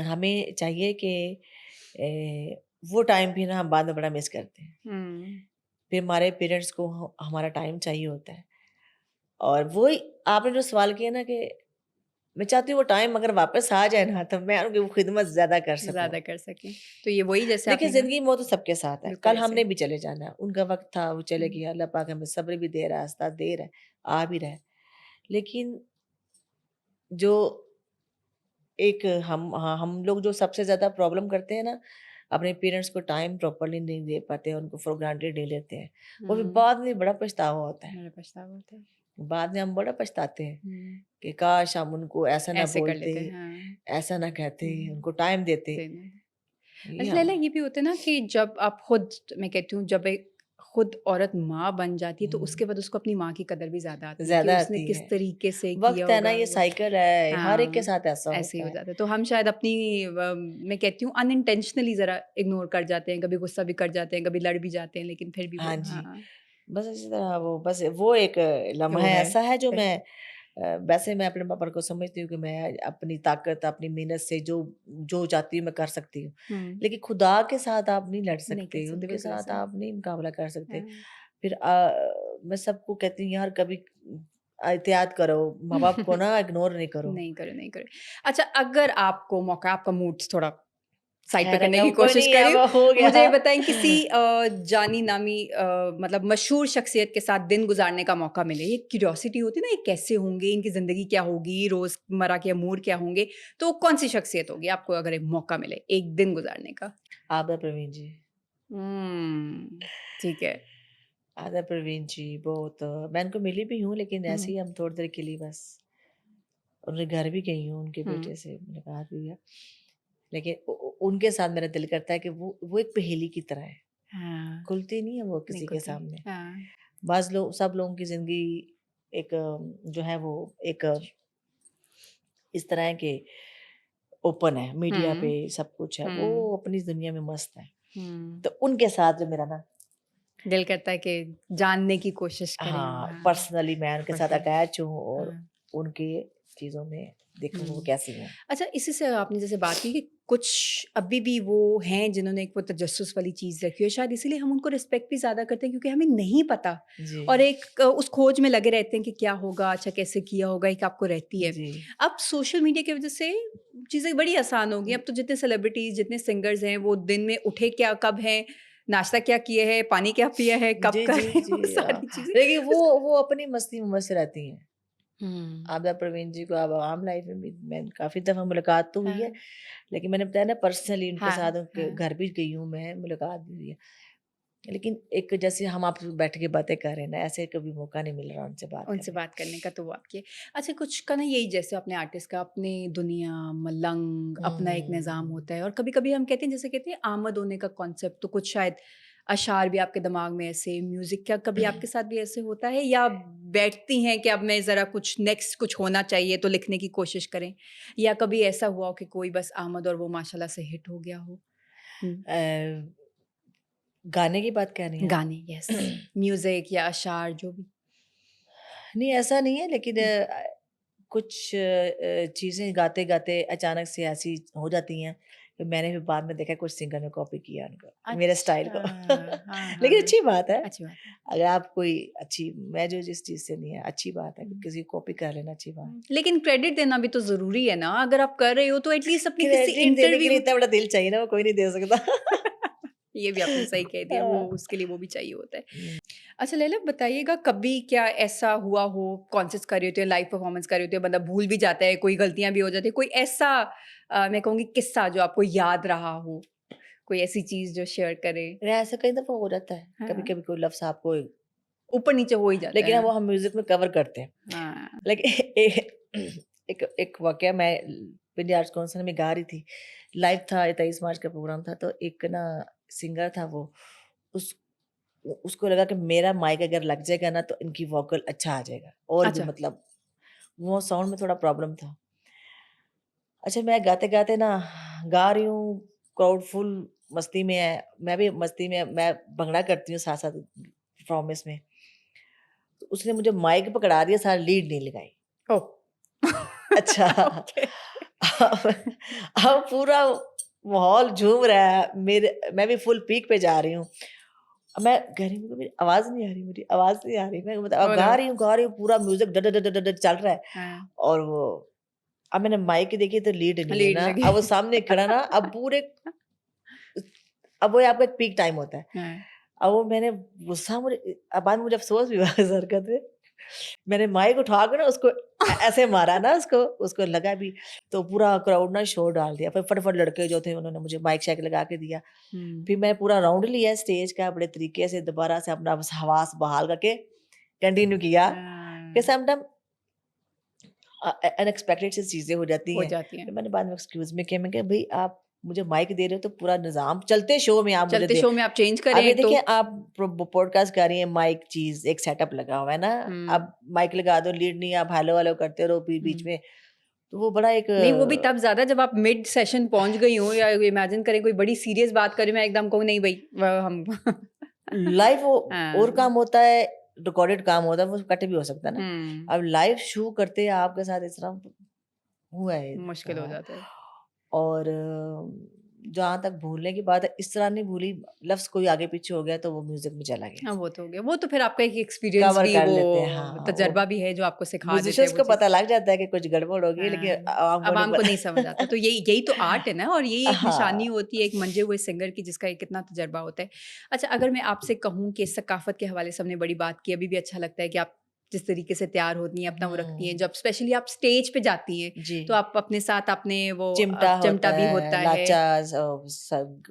हमें चाहिए कि वो टाइम भी ना हम बाद में बड़ा मिस करते हैं। हुँ। फिर हमारे पेरेंट्स को हमारा टाइम चाहिए होता है। और वही आपने जो सवाल किया ना कि मैं चाहती हूँ वो टाइम अगर वापस आ जाए ना तो मैं उनकी वो खिदमत ज़्यादा कर सकूँ। ज़्यादा कर सकें। तो ये वही जैसे देखिए आपने कहा, ज़िंदगी में वो तो सबके साथ है। बिल्कुल कल ऐसे। हमने भी चले जाना है। उनका वक़्त था वो चले हुँ। गए, अल्लाह पाक हमें सब्र भी दे रहा है, रास्ता दे रहा है, आ भी रहा है। लेकिन जो एक हम लोग जो सबसे ज़्यादा प्रॉब्लम करते हैं ना, अपने पेरेंट्स को टाइम प्रॉपर्ली नहीं दे पाते हैं, उनको फॉर ग्रांटेड ले लेते हैं। वो फिर हुँ। बाद में बड़ा पछतावा होता है। बड़ा पछतावा होता है। बाद में हम बड़ा पछताते हैं हुँ। कि काश हम उनको ऐसा ना ऐसे कर बोलते, लेते हैं, हाँ। ऐसा ना कहते, हुँ। उनको टाइम देते। देना। ये अच्छा हम लैला, ये भी होता है ना कि जब आप खुद, मैं कहती हूँ जब एक खुद औरत माँ बन जाती है तो हुँ, उसके बाद उसको अपनी माँ की कदर भी ज़्यादा आती है कि ज़्यादा उसने आती किस है। तरीके से किया वक़्त है ना होगा ये वो। साइकिल है, हर एक के हाँ, साथ ऐसा ऐसे ही होता हो है। जाता है। तो हम शायद अपनी मैं कहती हूँ अनइंटेंशनली ज़रा इग्नोर कर जाते हैं, कभी गुस्सा भी कर जाते हैं, कभी लड़ भी जाते हैं, लेकिन फिर भी हाँ वो जी, हाँ, बस इसी तरह वो बस वो एक लम्हा वो है। ऐसा है जो फिर वैसे मैं अपने पापा को समझती हूँ कि मैं अपनी ताकत, अपनी मेहनत से जो जो चाहती हूँ मैं कर सकती हूँ। हुँ, लेकिन खुदा के साथ आप नहीं लड़ नहीं कर सकते, सकते, उनके बिल्कुल साथ ऐसे। आप नहीं मुकाबला कर सकते। हाँ। फिर मैं सबको कहती हूँ यार कभी एहतियात करो, माँ-बाप को ना इग्नोर नहीं करो। नहीं करो, नहीं करो। अच्छा, अगर आपको मौका, आपका मूड थोड़ा साइड पे ठहरा करने गया की वो कोई कोशिश नहीं कर रही अब हूँ। हो मुझे गया। ये बताएँ किसी जानी-मानी मतलब मशहूर शख्सियत के साथ दिन गुज़ारने का मौका मिले, एक क्यूरियोसिटी होती है ना, ये कैसे होंगे, इनकी ज़िंदगी क्या होगी, रोज़मर्रा के अमूर क्या होंगे, तो कौन-सी शख्सियत होगी आपको अगर एक मौका मिले, एक दिन गुज़ारने का? आबिदा प्रवीण जी। हुँ, ठीक है। आदा प्रवीण जी बहुत मैं उनको मिली भी हूँ, लेकिन ऐसे हुँ, ही हम थोड़ी देर के लिए बस उनके घर भी गई हूँ, उनके हुँ। बेटे से मुलाकात हुई है। लेकिन उनके साथ मेरा दिल करता है कि वो एक पहेली की तरह है, हाँ, खुलती नहीं है वो नहीं किसी के खुलती। सामने। हाँ। बाज़ लोग सब लोगों की ज़िंदगी एक जो है वो एक इस तरह है कि ओपन है, मीडिया पे हुँ, सब कुछ है, हुँ, वो अपनी दुनिया में मस्त है। हुँ। तो उनके साथ जो मेरा ना दिल करता है कि जानने की कोशिश करें हम। हाँ, हाँ, पर्सनली मैं उनके साथ पर्सनल। अटैच हूँ और हाँ, उनके चीज़ों में देखूँ वो हुँ। कैसी हैं। अच्छा, इसी से आपने जैसे बात की कि कुछ अभी भी वो हैं जिन्होंने एक वो तजस्सुस वाली चीज़ रखी है, शायद इसीलिए हम उनको रिस्पेक्ट भी ज़्यादा करते हैं क्योंकि हमें नहीं पता जी, और एक उस खोज में लगे रहते हैं कि क्या होगा, अच्छा कैसे किया होगा, एक आपको रहती है। जी। अब सोशल मीडिया की वज़ह से चीज़ें बड़ी आसान हो गई हैं, अब तो जितने सेलिब्रिटीज़, जितने सिंगर्स हैं, वो दिन में उठे क्या कब हैं, नाश्ता क्या किए हैं, पानी क्या पिया है, कब जी, कर जी, रहे हैं, जी। वो सारी चीज़ें। देखिए वो अपनी मस्ती में मस्त रहती हैं। हुँ। आबिदा परवीन जी को अब आम लाइफ में भी मैं काफ़ी दफ़ा मुलाकात तो हुई है, हाँ, लेकिन मैंने बताया ना पर्सनली उनके हाँ, साथ उनके हाँ। घर भी गई हूँ मैं, मुलाकात भी हुई है। लेकिन एक जैसे हम आप बैठ के बातें कर रहे हैं ना, ऐसे कभी मौका नहीं मिल रहा उनसे बात उनसे करने का। बात करने का तो वो आपकी अच्छा कुछ का ना यही जैसे अपने आर्टिस्ट का अपनी दुनिया, मलंग, अपना एक निज़ाम हुँ। होता है और कभी-कभी हम कहते हैं जैसे कहते हैं आमद होने का कॉन्सेप्ट तो कुछ शायद अशार भी आपके दिमाग में ऐसे, म्यूज़िक क्या कभी आपके साथ भी ऐसे होता है या बैठती हैं कि अब मैं ज़रा कुछ नेक्स्ट कुछ होना चाहिए तो लिखने की कोशिश करें? या कभी ऐसा हुआ हो कि कोई बस आमद और वो माशाल्लाह से हिट हो गया हो? हुँ, अ, गाने की बात कर रही हैं आप? गाने यस, म्यूज़िक या अशार जो भी? नहीं ऐसा नहीं है, लेकिन हुँ, कुछ चीज़ें गाते-गाते अचानक से ऐसी हो जाती हैं कि मैंने फिर बाद में देखा कुछ सिंगर ने कॉपी किया उनका, मेरे स्टाइल अच्छा, को। हाँ, हाँ, लेकिन हाँ। अच्छी बात है। अच्छी बात है। अगर आप कोई अच्छी मैं जो जिस चीज़ से नहीं है, अच्छी बात है, हुँ, किसी को कॉपी कर लेना अच्छी बात। लेकिन क्रेडिट देना भी तो ज़रूरी है ना, अगर आप कर रहे हो तो एटलीस्ट अपनी किसी क्रेडिट देने के लिए इंटरव्यू इतना बड़ा दिल चाहिए ना, वो कोई नहीं दे सकता। ये भी आपने सही कह दिया, वो हाँ। उसके लिए वो भी चाहिए होता है। हुँ, अच्छा लैला बताइएगा कभी क्या ऐसा हुआ हो, कॉन्सर्ट्स कर रहे होते हैं, लाइव परफॉर्मेंस कर रहे होते हैं, बंदा भूल भी जाता है, कोई गलतियाँ भी हो जाती हैं, कोई ऐसा मैं कहूँगी किस्सा जो आपको याद रहा हो? कोई ऐसी चीज़ जो शेयर करें? अरे ऐसा कई दफ़ा हो जाता है, हाँ, कभी-कभी कोई लफ्ज़ आपको ऊपर-नीचे हो ही जाता लेकिन है। वो हम म्यूज़िक में कवर करते हैं। हाँ, लेकिन एक एक वाक़या मैं पिंडी आर्ट्स काउंसिल में गा रही थी। लाइव था 23 मार्च का प्रोग्राम था, तो एक ना सिंगर था वो, उस उसको लगा कि मेरा माइक अगर लग जाएगा ना तो इनकी वोकल अच्छा आ जाएगा और भी अच्छा, मतलब वो साउंड में थोड़ा प्रॉब्लम था। अच्छा मैं गाते-गाते ना गा रही हूँ, क्राउड फुल मस्ती में है, मैं भी मस्ती में मैं भंगड़ा करती हूँ साथ-साथ परफॉर्मेंस में। तो उसने मुझे माइक पकड़ा दिया, सारा लीड नहीं लगाई। ओह! अच्छा। ओके। अब अब पूरा माहौल झूम रहा है, मेरे मैं भी फुल पीक पे जा रही हूँ। अब मैं कह रही हूँ मेरी आवाज़ नहीं आ रही, मेरी आवाज़ नहीं आ रही। मैं मतलब ओह नो! गा रही हूँ, पूरा म्यूज़िक ड ड ड ड ड चल रहा है हाँ, और वो अब मैंने माइक देखी तो लीड नहीं है लीड ना, लगी। अब वो सामने खड़ा ना, अब पूरे अब वो आपका एक पीक टाइम होता है। हाँ, अब वो मैंने गुस्सा मुझे अब बाद में मुझे अफ़सोस भी हुआ इस हरकत पे। मैंने माइक उठा के ना उसको ऐसे मारा ना उसको, उसको लगा भी, तो पूरा क्राउड ना शोर डाल दिया। फिर फटाफट लड़के जो थे उन्होंने मुझे माइक शाइक लगा के दिया। हुँ। फिर मैं पूरा राउंड लिया स्टेज का बड़े तरीके से दोबारा से अपना बस हवास बहाल करके कंटिन्यू किया। कि हाँ, समटाइम अनएक्सपेक्टेड सी चीज़ें हो जाती हो हैं। जाती हैं। फिर मैंने बाद में एक्सक्यूज़ में किया, मैं कहा भई आप मुझे माइक दे रहे हो तो पूरा निज़ाम चलते शो में आप मुझे चलते दे शो में आप चेंज करें अब ये एक तो। देखिए आप पॉडकास्ट कर रही हैं, माइक चीज़ एक सेटअप लगा हुआ है ना, हुँ, अब माइक लगा दो, लीड नहीं आप हेलो हेलो करते रहो बीच हुँ। में, तो वो बड़ा एक नहीं वो भी तब ज़्यादा जब आप मिड सेशन पहुँच गई हों या इमेजिन करें कोई बड़ी सीरियस बात कर रही हूँ, मैं एकदम कहूँ नहीं भई हम लाइव वो और हाँ, काम होता है, रिकॉर्डेड काम होता है, वो कट भी हो सकता है ना। हुँ, अब लाइव शो करते हैं आपके साथ इस तरह हुआ है मुश्किल हो हाँ। जाता है। और जहाँ तक भूलने की बात है, इस तरह नहीं भूली, लफ्ज़ कोई आगे पीछे हो गया तो वो म्यूज़िक में चला गया। हाँ, वो तो हो गया। वो तो फिर आपका एक एक्सपीरियंस कवर भी कर वो लेते हैं, हाँ, वो तजुर्बा भी है जो आपको सिखा देता है म्यूज़िशियंस वो को चीज़। पता लग जाता है कि कुछ गड़बड़ हो गई है, लेकिन हाँ, आवाम को नहीं आवाम को नहीं समझ आता। तो पता। यही यही तो आर्ट है ना और यही एक निशानी हाँ। होती है एक मंजे हुए सिंगर की जिसका एक कितना तजुर्बा होता है। अच्छा अगर मैं आपसे कहूँ कि सकाफ़त के हवाले से हमने बड़ी बात की, अभी भी अच्छा लगता है कि आप जिस तरीके से तैयार होती हैं, अपना वो रखती हैं, हम्म, जब स्पेशली आप स्टेज पे जाती हैं, जी, तो आप अपने साथ आपने वो चिमटा चिमटा होता भी है, होता है। लाचा, सब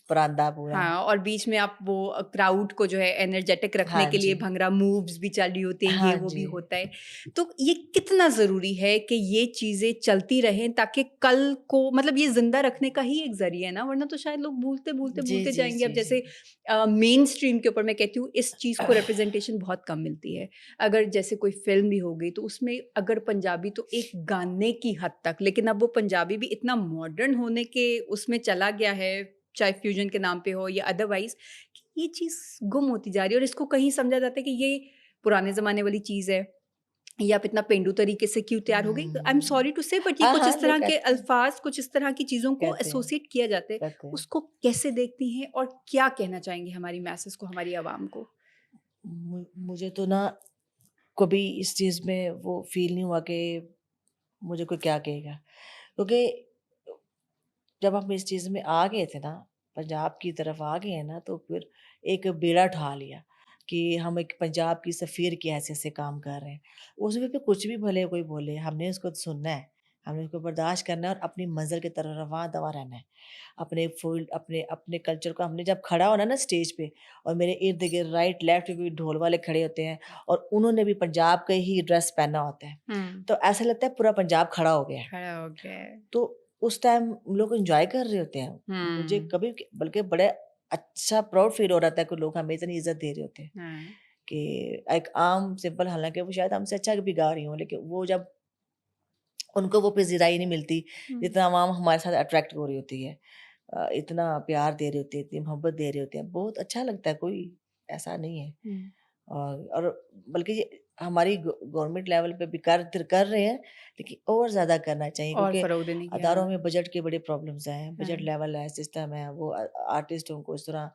परांदा पूरा। हाँ, और बीच में आप वो क्राउड को जो है एनर्जेटिक रखने हाँ के लिए जी, भंगड़ा मूव्स भी चल रही होती हैं, ये हाँ वो भी जी। होता है। तो ये कितना ज़रूरी है कि ये चीज़ें चलती रहें, ताकि कल को मतलब ये ज़िंदा रखने का ही एक ज़रिया है ना, वरना तो शायद लोग भूलते, भूलते, जी, भूलते जी, जाएँगे। अब जी, जी। जैसे मेन स्ट्रीम के ऊपर मैं कहती हूँ, इस चीज़ को रिप्रेज़ेंटेशन बहुत कम मिलती है। अगर जैसे कोई फ़िल्म भी हो गई, तो उसमें अगर पंजाबी तो एक गाने की हद तक, लेकिन अब वो पंजाबी भी इतना मॉडर्न होने के उसमें चला गया है, चाहे फ्यूजन के नाम पे हो या अदरवाइज़, कि ये चीज़ गुम होती जा रही है और इसको कहीं समझा जाता है कि ये पुराने ज़माने वाली चीज़ है, या आप इतना पेंडू तरीके से क्यों तैयार हो गई। आई एम हुँ। सॉरी टू से, बट ये हाँ, कुछ हाँ, इस लोग तरह के कहते हैं, अल्फ़ाज़, कुछ इस तरह की चीज़ों को कहते हैं, एसोसिएट किया जाता है। कहते हैं। उसको कैसे देखती हैं और क्या कहना चाहेंगी हमारी मैसेज को, हमारी आवाम को? मुझे तो ना कभी इस चीज़ में वो फ़ील नहीं हुआ कि मुझे कोई क्या कहेगा। क्योंकि जब हम इस चीज़ में आ गए थे ना, पंजाब की तरफ आ गए हैं ना, तो फिर एक बेड़ा उठा लिया कि हम एक पंजाब की सफ़ीर की हैसियत से काम कर रहे हैं। उसमें फिर कुछ भी भले कोई बोले, हमने उसको सुनना है, हमने उसको बर्दाश्त करना है और अपनी मंज़िल की तरफ रवां-दवां रहना है। अपने फ़ील्ड अपने अपने कल्चर को हमने जब खड़ा होना ना स्टेज पे और मेरे इर्द-गिर्द राइट लेफ्ट भी ढोल वाले खड़े होते हैं और उन्होंने भी पंजाब का ही ड्रेस पहना होता है। हुँ, तो ऐसा लगता है पूरा पंजाब खड़ा हो गया है। खड़ा हो गया है। तो उस टाइम लोग एन्जॉय कर रहे होते हैं। मुझे हुँ, कभी बल्कि बड़े अच्छा प्राउड फ़ील हो रहा था कि लोग हमें इतनी इज़्ज़त दे रहे होते हैं हाँ। कि एक आम सिंपल, हालाँकि वो शायद हमसे अच्छा भी गा रही हों, लेकिन वो जब उनको वो पज़ीराई नहीं मिलती, हुँ, जितना अवाम हमारे साथ अट्रैक्ट हो रही होती है। इतना प्यार दे रहे होते हैं, इतनी मोहब्बत दे रहे होते हैं, बहुत अच्छा लगता है, कोई ऐसा नहीं है। हुँ। और बल्कि ये हमारी गवर्नमेंट लेवल पे भी कर रहे हैं, लेकिन और ज़्यादा करना चाहिए और क्योंकि फ़रोग़ देने की, अदारों हाँ, में बजट की बड़ी प्रॉब्लम्स हैं, बजट हाँ। लेवल है, सिस्टम है, वो आर्टिस्टों को इस तरह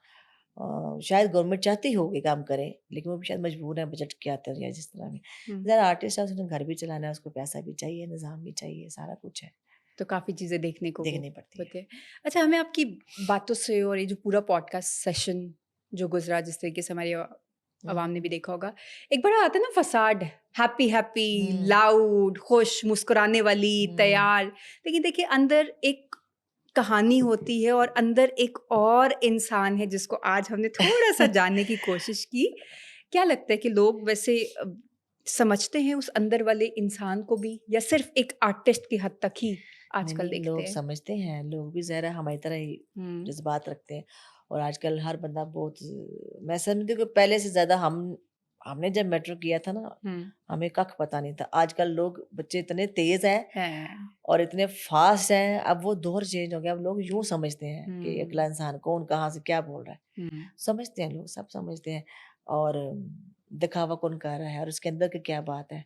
शायद गवर्नमेंट चाहती हो कि काम करें, लेकिन वो भी शायद मजबूर हैं बजट के आते या जिस तरह भी। हुँ। ज़रा आर्टिस्ट है, उसने घर भी चलाना है, उसको पैसा भी चाहिए, निज़ाम भी चाहिए, सारा कुछ है, तो काफ़ी चीज़ें देखने को वो देखनी पड़ती है। होते हैं। अच्छा, हमें आपकी बातों से और ये जो पूरा पॉडकास्ट सेशन जो गुज़रा, जिस तरीके से हमारी आवाम ने भी हुँ, देखा होगा, एक बड़ा आता है ना फ़साड, हैप्पी हैप्पी, हुँ, लाउड, खुश, मुस्कुराने वाली, हुँ, तैयार। लेकिन देखिए, अंदर एक कहानी होती है और अंदर एक और इंसान है जिसको आज हमने थोड़ा-सा जानने की कोशिश की। क्या लगता है कि लोग वैसे समझते हैं उस अंदर वाले इंसान को भी, या सिर्फ़ एक आर्टिस्ट की हद तक ही नहीं, आजकल नहीं, देखते लोग हैं? समझते हैं, लोग भी ज़रा हमारी तरह ही हुँ, जज़्बात रखते हैं और आजकल हर बंदा बहुत मैं समझती हूँ कि पहले से ज़्यादा हमने जब मेट्रो किया था ना, हुँ। हमें कख पता नहीं था। आजकल लोग बच्चे इतने तेज़ हैं हैं। और इतने फ़ास्ट हैं, अब वो दौर चेंज हो गया, अब लोग यूँ समझते हैं कि अगला हुँ, इंसान कौन कहाँ से क्या बोल रहा है। हुँ। समझते हैं लोग, सब समझते हैं और दिखावा कौन कर रहा है और उसके अंदर की क्या बात है,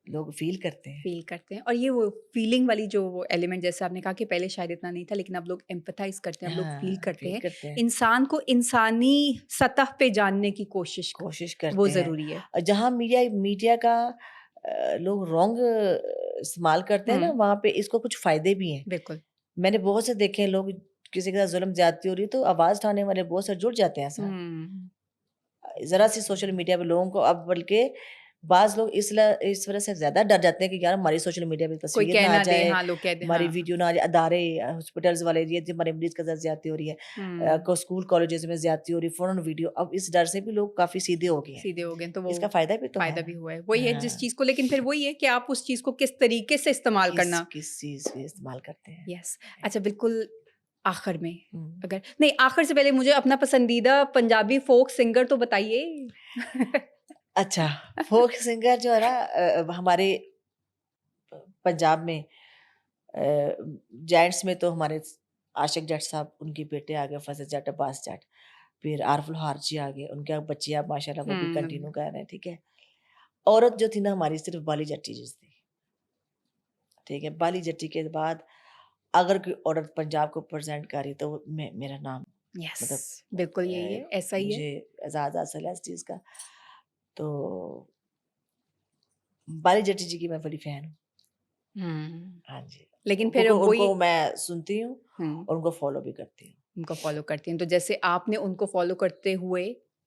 लोग फ़ील करते हैं। फ़ील करते हैं, और ये वो फ़ीलिंग वाली जो वो एलिमेंट, जैसे आपने कहा कि पहले शायद इतना नहीं था, लेकिन अब लोग एम्पैथाइज़ करते हैं, अब लोग फ़ील हाँ, करते फ़ील हैं। करते हैं। इंसान को इंसानी सतह पे जानने की कोशिश कोशिश वो करते हैं। ज़रूरी है। जहाँ मीडिया मीडिया का लोग रॉन्ग इस्तेमाल करते हैं ना, हुँ, वहाँ पे इसको कुछ फ़ायदे भी हैं। बिल्कुल। मैंने बहुत से देखे हैं लोग किसी के साथ ज़ुल्म ज़्यादती हो रही है तो आवाज़ उठाने वाले बहुत से जुड़ जाते हैं साथ। हुँ, ज़रा-सी सोशल मीडिया पे लोगों को अब बल्कि बाज़ लोग इस वज़ह से ज़्यादा डर जाते हैं कि यार हमारी सोशल मीडिया पे कोई तस्वीर कह ना आ ना दे, जाए, हाँ, लोग कह दें, हमारी हाँ। वीडियो ना आ जाए, अदारे हॉस्पिटल्स वाले ये जो हमारे मरीज़ के साथ ज़्यादती हो रही है, हुँ, को स्कूल कॉलेजेस में ज़्यादती हो रही है, फ़ौरन वीडियो अब इस डर से भी लोग काफ़ी सीधे हो गए हैं। सीधे हो गए तो वो इसका फ़ायदा भी तो है फ़ायदा भी ना। हुआ है। वही है जिस हाँ, चीज़ को, लेकिन फिर वही है कि आप उस चीज़ को किस तरीके से इस्तेमाल करना। किस चीज़ के इस्तेमाल करते हैं। यस। राइट। अच्छा, बिल्कुल आखिर में, हुँ। अगर नहीं, आखिर से पहले मुझे अपना पसंदीदा पंजाबी फ़ोक सिंगर तो बताइए? अच्छा, फ़ोक सिंगर जो है ना हमारे पंजाब में जेंट्स में तो हमारे आशिक जट साहब, उनके बेटे आ गए फज़ल जट, अब्बास जट, फिर आरफ़ लोहार जी आ गए, उनके बच्चे अब माशाल्लाह वो भी कंटिन्यू हुँ, कर रहे हैं, ठीक है। औरत जो थी ना हमारी सिर्फ़ बाली जट्टी जी थी, ठीक है। बाली जट्टी के बाद अगर कोई औरत पंजाब को रिप्रेज़ेंट कर रही है तो वो मेरा नाम यस, मतलब बिल्कुल यही है, ऐसा ही है। मुझे एज़ाज़ हासिल है इस चीज़ का। तो बाली जट्टी जी की मैं बड़ी फ़ैन हूँ। हुँ, हाँ जी। लेकिन फिर उनको वही, उनको मैं सुनती हूँ हुँ, और उनको फ़ॉलो भी करती हूँ। उनको फ़ॉलो करती हैं। तो जैसे आपने उनको फ़ॉलो करते हुए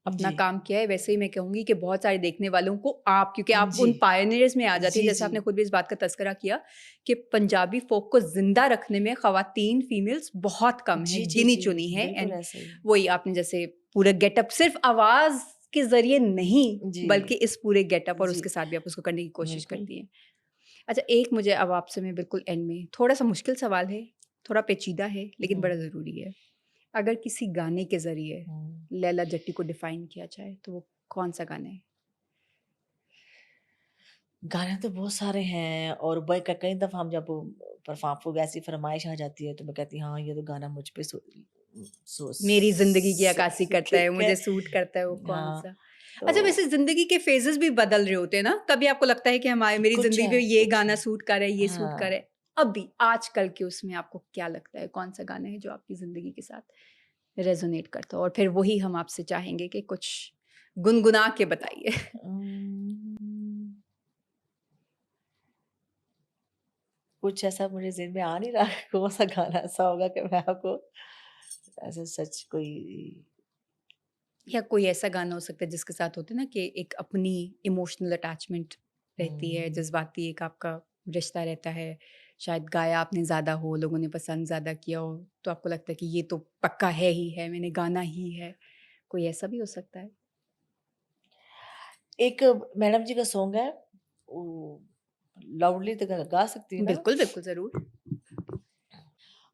अपना जी, काम किया है, वैसे ही मैं कहूँगी कि बहुत सारे देखने वालों को आप, क्योंकि आप जी, उन पायनियर्स में आ जाती हैं, जी, जैसे जी। आपने खुद भी इस बात का तज़किरा किया कि पंजाबी फ़ोक को ज़िंदा रखने में ख़वातीन, फीमेल्स बहुत कम जी, हैं, जी, जी, गिनी-चुनी हैं बिल्कुल एंड ऐसा ही है। वही आपने जैसे पूरा गेटअप सिर्फ़ आवाज़ के ज़रिए नहीं, जी, बल्कि इस पूरे गेटअप और जी, उसके साथ भी आप उसको करने की कोशिश बिल्कुल। करती हैं। अच्छा, एक मुझे अब आपसे मैं बिल्कुल एंड में थोड़ा-सा मुश्किल सवाल है, थोड़ा पेचीदा है, लेकिन हुँ, बड़ा ज़रूरी है। अगर किसी गाने के ज़रिए हुँ। लैला जट्टी को डिफ़ाइन किया जाए, तो वो कौन-सा गाना है? गाने तो बहुत सारे हैं और ब क कई दफ़ा हम जब परफ़ॉर्म ऐसी फ़रमाइश आ जाती है तो मैं कहती हूँ हाँ, ये तो गाना मुझ पे मेरी ज़िंदगी की अक्कासी करता है, ठीक है। मुझे सूट करता है वो हाँ, कौन-सा? अच्छा, तो वैसे ज़िंदगी के फ़ेज़ेज़ भी बदल रहे होते हैं ना? कभी आपको लगता है कि हमारी मेरी ज़िंदगी पे ये कुछ गाना है। सूट कर रहा है, ये सूट कर रहा हाँ, है। अभी आजकल के उसमें आपको क्या लगता है, कौन-सा गाना है जो आपकी ज़िंदगी के साथ रेज़ोनेट करता हो? और फिर वही हम आपसे चाहेंगे कि कुछ गुनगुना के बताइए। उम, कुछ ऐसा मुझे ज़हन में आ नहीं रहा कौन-सा गाना ऐसा होगा कि मैं आपको ऐसा सच कोई या कोई ऐसा गाना हो सकता है जिसके साथ होता है ना कि एक अपनी इमोशनल अटैचमेंट रहती है, हुँ। जज़्बाती एक आपका रिश्ता रहता है, शायद गाया आपने ज़्यादा हो, लोगों ने पसंद ज़्यादा किया हो, तो आपको लगता है कि ये तो पक्का है ही है, मैंने गाना ही है। कोई ऐसा भी हो सकता है? एक मैडम जी का सॉन्ग है, वो लाउडली तो गा सकती हूँ ना? बिल्कुल, बिल्कुल, ज़रूर।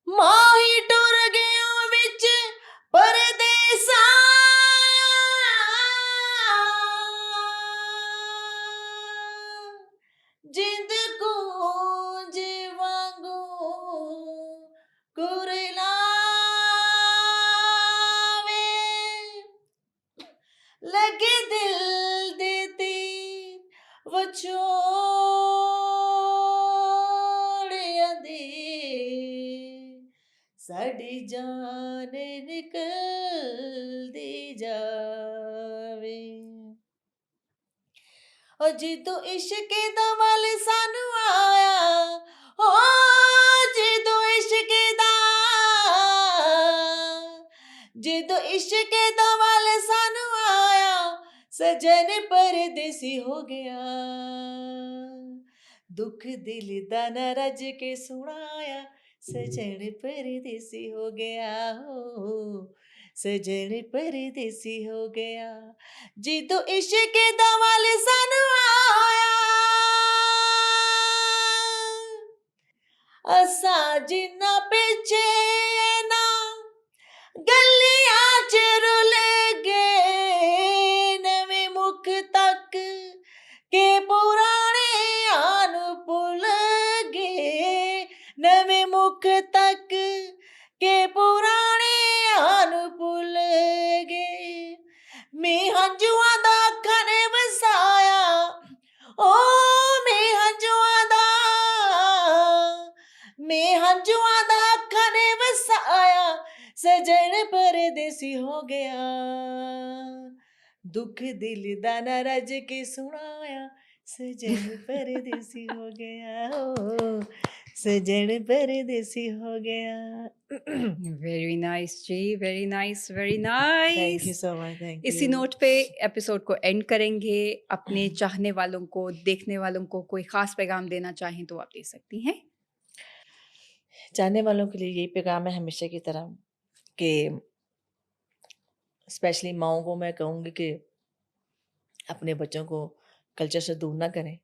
माही टुर गया विच परदेसा जिंद गूंज वांगू कुरलावे लगे दिल दे तीर वो छोड़ दे साड़ी जान निकल दी जावे ओ जिदो इश्क दा वल सानू आया ओ जिदो इश्क दा जिदो इश्क दा वल सानू आया सजन परदेसी हो गया दुख दिल दा न रज के सुनाया सजन परदेसी हो गया हो सजन परदेसी हो गया जिदो इश्क दा वल सानू आया असा जिन्ना पिछे ना गलियां च रुल गए नवे मुख तक के पुराने आन भुल गए नवे मुख तक के पुराने आन भुल गए मैं हंजुआ दा अखां ने वसाया ओ मैं हंजुआ दा मैं हंजुआ दा अखां ने वसाया सजन परदेसी हो गया दुख दिल दा न रज के सुनाया सजन परदेसी हो गया ओ सजन परदेसी हो गया वेरी नाइस जी, very nice, very thank you nice. So much thank इसी यू नोट पे एपिसोड को एंड करेंगे। अपने चाहने वालों को, देखने वालों को कोई ख़ास पैगाम देना चाहें तो आप दे सकती हैं। जानने वालों के लिए यही पैगाम है हमेशा की तरह कि स्पेशली माँओं को मैं कहूँगी कि अपने बच्चों को कल्चर से दूर ना करें।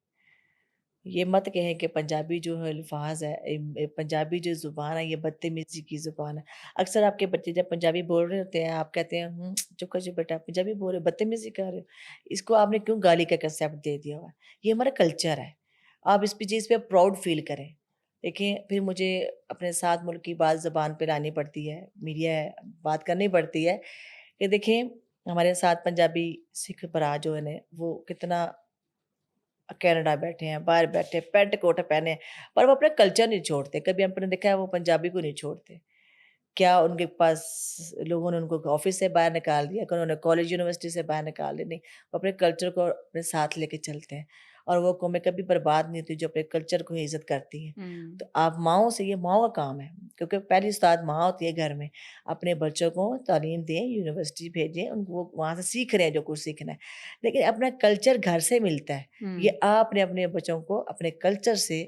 ये मत कहें कि पंजाबी जो है अल्फ़ाज़ है पंजाबी जो ज़ुबान है ये बदतमीज़ी की ज़ुबान है। अक्सर आपके बच्चे जब पंजाबी बोल रहे होते हैं आप कहते हैं चुप कर जा बेटा पंजाबी बोल रहे हो बदतमीज़ी कर रहे हो। इसको आपने क्यों गाली का कंसेप्ट दे दिया हुआ है। ये हमारा कल्चर है। आप इस पे चीज़ पे प्राउड फ़ील करें। देखिए फिर मुझे अपने साथ मुल्क की बात ज़ुबान पे लानी पड़ती है, मीडिया है, बात करनी पड़ती है कि देखिए हमारे साथ पंजाबी सिख भरा जो है ना वो कितना कनाडा बैठे हैं, बाहर बैठे हैं, पैंट कोट पहने हैं, पर वो अपना कल्चर नहीं छोड़ते। कभी आपने देखा है वो पंजाबी को नहीं छोड़ते। क्या उनके पास लोगों ने उनको ऑफ़िस से बाहर निकाल दिया, कि उन्होंने कॉलेज यूनिवर्सिटी से बाहर निकाल दिया, नहीं, वो अपने कल्चर को अपने साथ लेके चलते हैं। और वो कौमें कभी बर्बाद नहीं होती जो अपने कल्चर को इज़्ज़त करती हैं। हुँ, तो आप माँओं से ये माँओं का काम है, क्योंकि पहली उस्ताद माँ होती है घर में। अपने बच्चों को तालीम दें, यूनिवर्सिटी भेजें, उनको वो वहाँ से सीख रहे हैं जो कुछ सीखना है। लेकिन अपना कल्चर घर से मिलता है। हुँ, ये आपने अपने बच्चों को अपने कल्चर से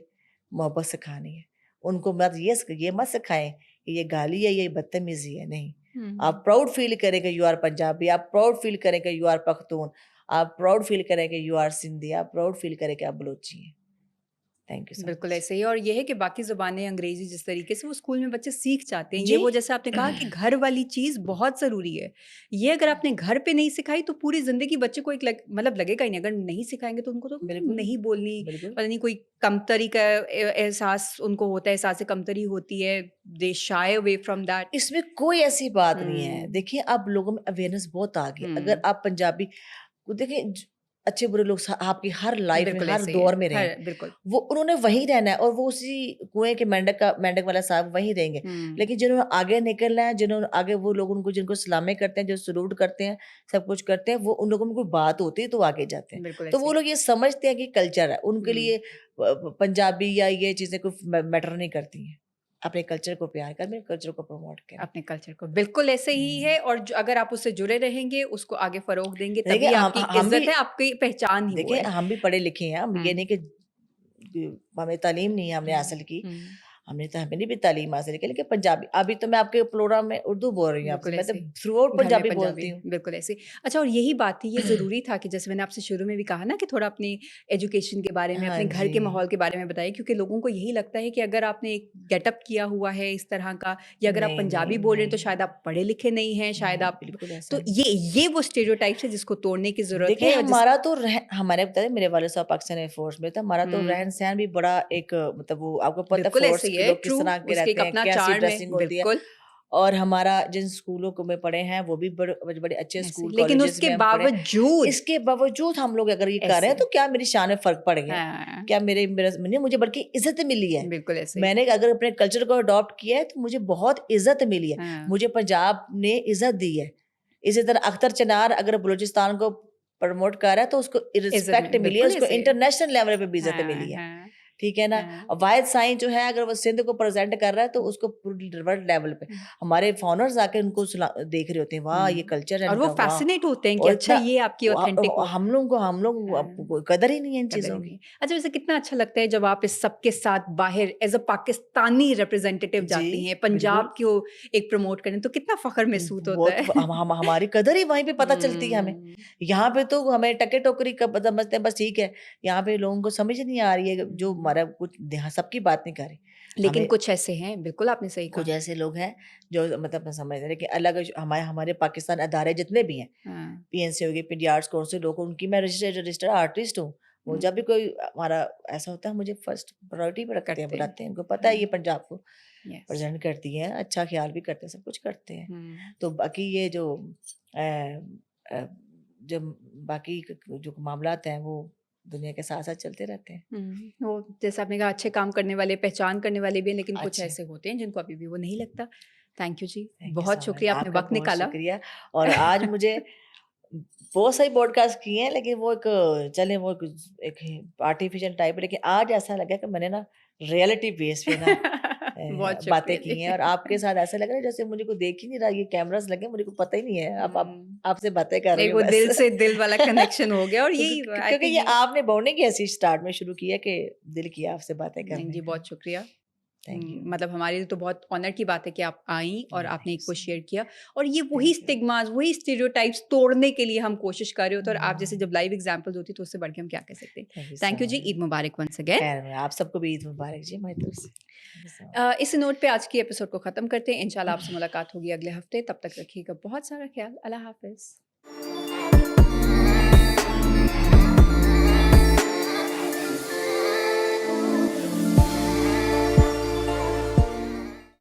मोहब्बत सिखानी है। उनको मत ये मत सिखाएँ कि ये गाली है, ये बदतमीज़ी है, नहीं। आप हुँ। प्राउड फ़ील करें कि यू आर पंजाबी, आप प्राउड फ़ील करें कि यू आर पख्तून, आप प्राउड फ़ील करें कि यू आर सिंधी, आप प्राउड फ़ील करें कि आप बलोची हैं। थैंक यू सो बिल्कुल मच। ऐसे ही और ये है कि बाकी ज़ुबानें अंग्रेज़ी जिस तरीके से वो स्कूल में बच्चे सीख जाते हैं, ये जी। वो जैसे आपने कहा कि घर वाली चीज़ बहुत ज़रूरी है। ये अगर आपने घर पे नहीं सिखाई तो पूरी ज़िंदगी बच्चे को एक मतलब लगेगा ही नहीं, अगर नहीं सिखाएँगे तो उनको तो बिल्कुल, नहीं बोलनी, बिल्कुल। पता नहीं कोई कमतरी का एहसास उनको होता है, एहसास कमतरी होती है, दे शाय अवे फ्रॉम दैट। इसमें कोई ऐसी बात नहीं है। हुँ, देखिए, अब लोगों में अवेयरनेस बहुत आ गई है। अगर हुँ, आप पंजाबी वो देखिए अच्छे-बुरे लोग आपकी हर लाइफ में, बिल्कुल हर ऐसे ही है। दौर में रहे हैं। हर बिल्कुल। वो उन्होंने वहीं रहना है और वो उसी कुएँ के मेंढक वाला साहब वहीं रहेंगे। हुँ, लेकिन जिन्होंने आगे निकलना है, जिन्होंने आगे वो लोग उनको जिनको सलामी करते हैं, जो सैल्यूट करते हैं, सब कुछ करते हैं, वो उन लोगों में कोई बात होती है तो वो आगे जाते हैं। बिल्कुल तो ऐसे वो ही। लोग ये समझते हैं कि कल्चर है। उनके हुँ। लिए पंजाबी या ये चीज़ें कोई मैटर नहीं करती हैं। अपने कल्चर को प्यार करें, अपने कल्चर को प्रमोट करें। अपने कल्चर को बिल्कुल ऐसे ही हुँ। है और अगर आप उससे जुड़े रहेंगे, उसको आगे फ़रोग़ देंगे देखिए तभी आपकी हम भी इज़्ज़त है, आपकी पहचान ही वो देखिए है। हम भी पढ़े लिखे हैं, हम ये हुँ, नहीं कि हमें तालीम नहीं है हमने हुँ, हासिल की। हुँ, मैंने भी तालीम हासिल की लेकिन पंजाबी अभी तो मैं आपके प्रोग्राम में उर्दू बोल रही हूँ आपसे, बिल्कुल मैं तो ऐसे ही। थ्रू आउट घर में पंजाबी पंजाबी, बोलती हूँ। बिल्कुल ऐसे ही। अच्छा और यही बात थी, ये ज़रूरी था कि जैसे मैंने आपसे शुरू में भी कहा ना कि थोड़ा अपनी एजुकेशन के बारे में, हाँ अपने घर के जी। माहौल के बारे में बताइए क्योंकि लोगों को यही लगता है कि अगर आपने एक गेटअप किया हुआ है इस तरह का या अगर आप नहीं, पंजाबी नहीं, बोल रहे हैं तो नहीं, शायद आप पढ़े-लिखे नहीं हैं, शायद नहीं, आप बिल्कुल ऐसा तो नहीं। ये वो स्टीरियोटाइप्स है जिसको तोड़ने की ज़रूरत देखिए है और जिस हमारे बताया मेरे वाले साहब पाकिस्तान एयर फ़ोर्स में थे, हमारा तो हुँ। रहन-सहन भी बड़ा एक मतलब वो आपको पता है बिल्कुल ऐसे फ़ोर्स ही के है, लोग किस ट्रू तरह के उसके एक रहते हैं, अपना कैसी चार्म है, ड्रेसिंग होती है। बिल्कुल, और हमारा जिन स्कूलों को में पढ़े हैं वो भी बड़े अच्छे ऐसे स्कूल लेकिन कॉलेजेस उसके में हम पढ़े। बावजूद इसके बावजूद हम लोग अगर ये कर रहे ऐसे हैं तो क्या मेरी शान में फ़र्क पड़ गया? हाँ, क्या मेरे नहीं मुझे बल्कि इज़्ज़त मिली है। बिल्कुल ऐसे ही, मैंने अगर अपने कल्चर को अडॉप्ट किया है तो मुझे बहुत इज़्ज़त मिली है। हाँ, मुझे पंजाब ने इज़्ज़त दी है। इसी तरह अख्तर चिनार अगर बलूचिस्तान को प्रमोट कर रहा है तो उसको इज़्ज़त रिस्पेक्ट में मिली है, बिल्कुल उसको ऐसे ही है। इंटरनेशनल लेवल पे भी इज़्ज़त हाँ, मिली है। हाँ, ठीक है ना? हाँ, और वाहिद साईं जो है अगर वो सिंध को प्रेज़ेंट कर रहा है तो उसको पूरी वर्ल्ड लेवल पे हुँ, हमारे फ़ॉरेनर्स आके उनको देख रहे होते हैं, वाह! ये हुँ, कल्चर है और वो इनका, वाह! फ़ैसिनेट होते हैं कि और अच्छा इतना ये आपकी ऑथेंटिक वो हम लोग हाँ। कोई कदर ही नहीं है इन कदर ही चीज़ों नहीं की। है। अच्छा वैसे कितना अच्छा लगता है जब आप इस सबके साथ बाहर एज़ अ पाकिस्तानी रिप्रेजेंटेटिव जी, जाती हैं, बिल्कुल। पंजाब को एक प्रमोट करने तो कितना फ़ख्र महसूस होता बहुत है। हमारी कदर ही वहीं पे पता चलती है हमें। हुँ, यहाँ पे तो हमें टके-टोकरी का समझते हैं बस ठीक है। यहाँ पे लोगों को समझ नहीं आ रही है जो हुँ। हमारा कुछ यहाँ सबकी बात नहीं कर रही। लेकिन हमें कुछ ऐसे हैं, बिल्कुल आपने सही कुछ कहा। ऐसे लोग हैं जो मतलब मैं समझ रहे हैं कि अलग हमारे हमारे पाकिस्तान अदारे जितने भी हैं, हाँ, पीएनसी हो गई, पीडियाट्स कौन से लोग उनकी मैं रजिस्टर्ड आर्टिस्ट हूँ। वो जब भी हुँ, कोई हमारा ऐसा होता है मुझे फर्स्ट प्रायोरिटी पे रखते हैं, करते हैं। बुलाते हैं। उनको पता है हाँ, ये पंजाब को यस। प्रेज़ेंट करती हैं, अच्छा ख़्याल भी करते हैं, सब कुछ करते हैं। हुँ, तो बाकी ये जो अ अ, जो बाकी जो मामलात हैं वो दुनिया के साथ-साथ चलते रहते हैं। हुँ, वो जैसा आपने कहा अच्छे काम करने वाले, पहचान करने वाले भी हैं, लेकिन कुछ अच्छे, ऐसे होते हैं जिनको अभी भी वो नहीं लगता। थैंक यू जी, थैंक यू बहुत सो मच। शुक्रिया आपने आपका वक़्त बहुत निकाला। शुक्रिया और आज मुझे बहुत सारी पॉडकास्ट किए हैं लेकिन वो एक चलें वो एक आर्टिफ़िशियल टाइप है लेकिन आज ऐसा लगा कि मैंने ना रियलिटी बेस पे ना बहुत बातें शुक्रिया की हैं और जी। आपके साथ ऐसा लग रहा है जैसे मुझे कोई देख ही नहीं रहा, ये कैमरास लगे मुझे को पता ही नहीं है। आप हुँ, आपसे बातें कर रही एक हूँ वो बस। दिल से दिल वाला कनेक्शन हो गया और यही आई क्योंकि थिंक ये ये आपने बॉन्डिंग ऐसी स्टार्ट में शुरू की है कि दिल किया आपसे बातें नहीं करने जी, का। बहुत शुक्रिया। Thank you. मतलब हमारे लिए तो बहुत ऑनर की बात है कि आप आईं और थैंक आपने यू एक वो सो शेयर मच। किया और ये वही थैंक यू। स्टिग्मास, वही स्टीरियोटाइप्स तोड़ने के लिए हम कोशिश कर रहे होते हैं और आप जैसे हुँ, जब लाइव एग्ज़ाम्पल्स होती तो उससे बढ़ के हम क्या कह सकते हैं। Thank you so thank you जी, मच। ईद मुबारक वन्स अगेन। खैर आप सबको भी ईद मुबारक जी हमारी तरफ से। थैंक यू सो इस नोट पे आज की एपिसोड को ख़त्म करते हैं। इंशाल्लाह आपसे मुलाकात होगी अगले हफ्ते। तब तक रखिएगा बहुत सारा ख़्याल। अल्लाह हाफ़िज़।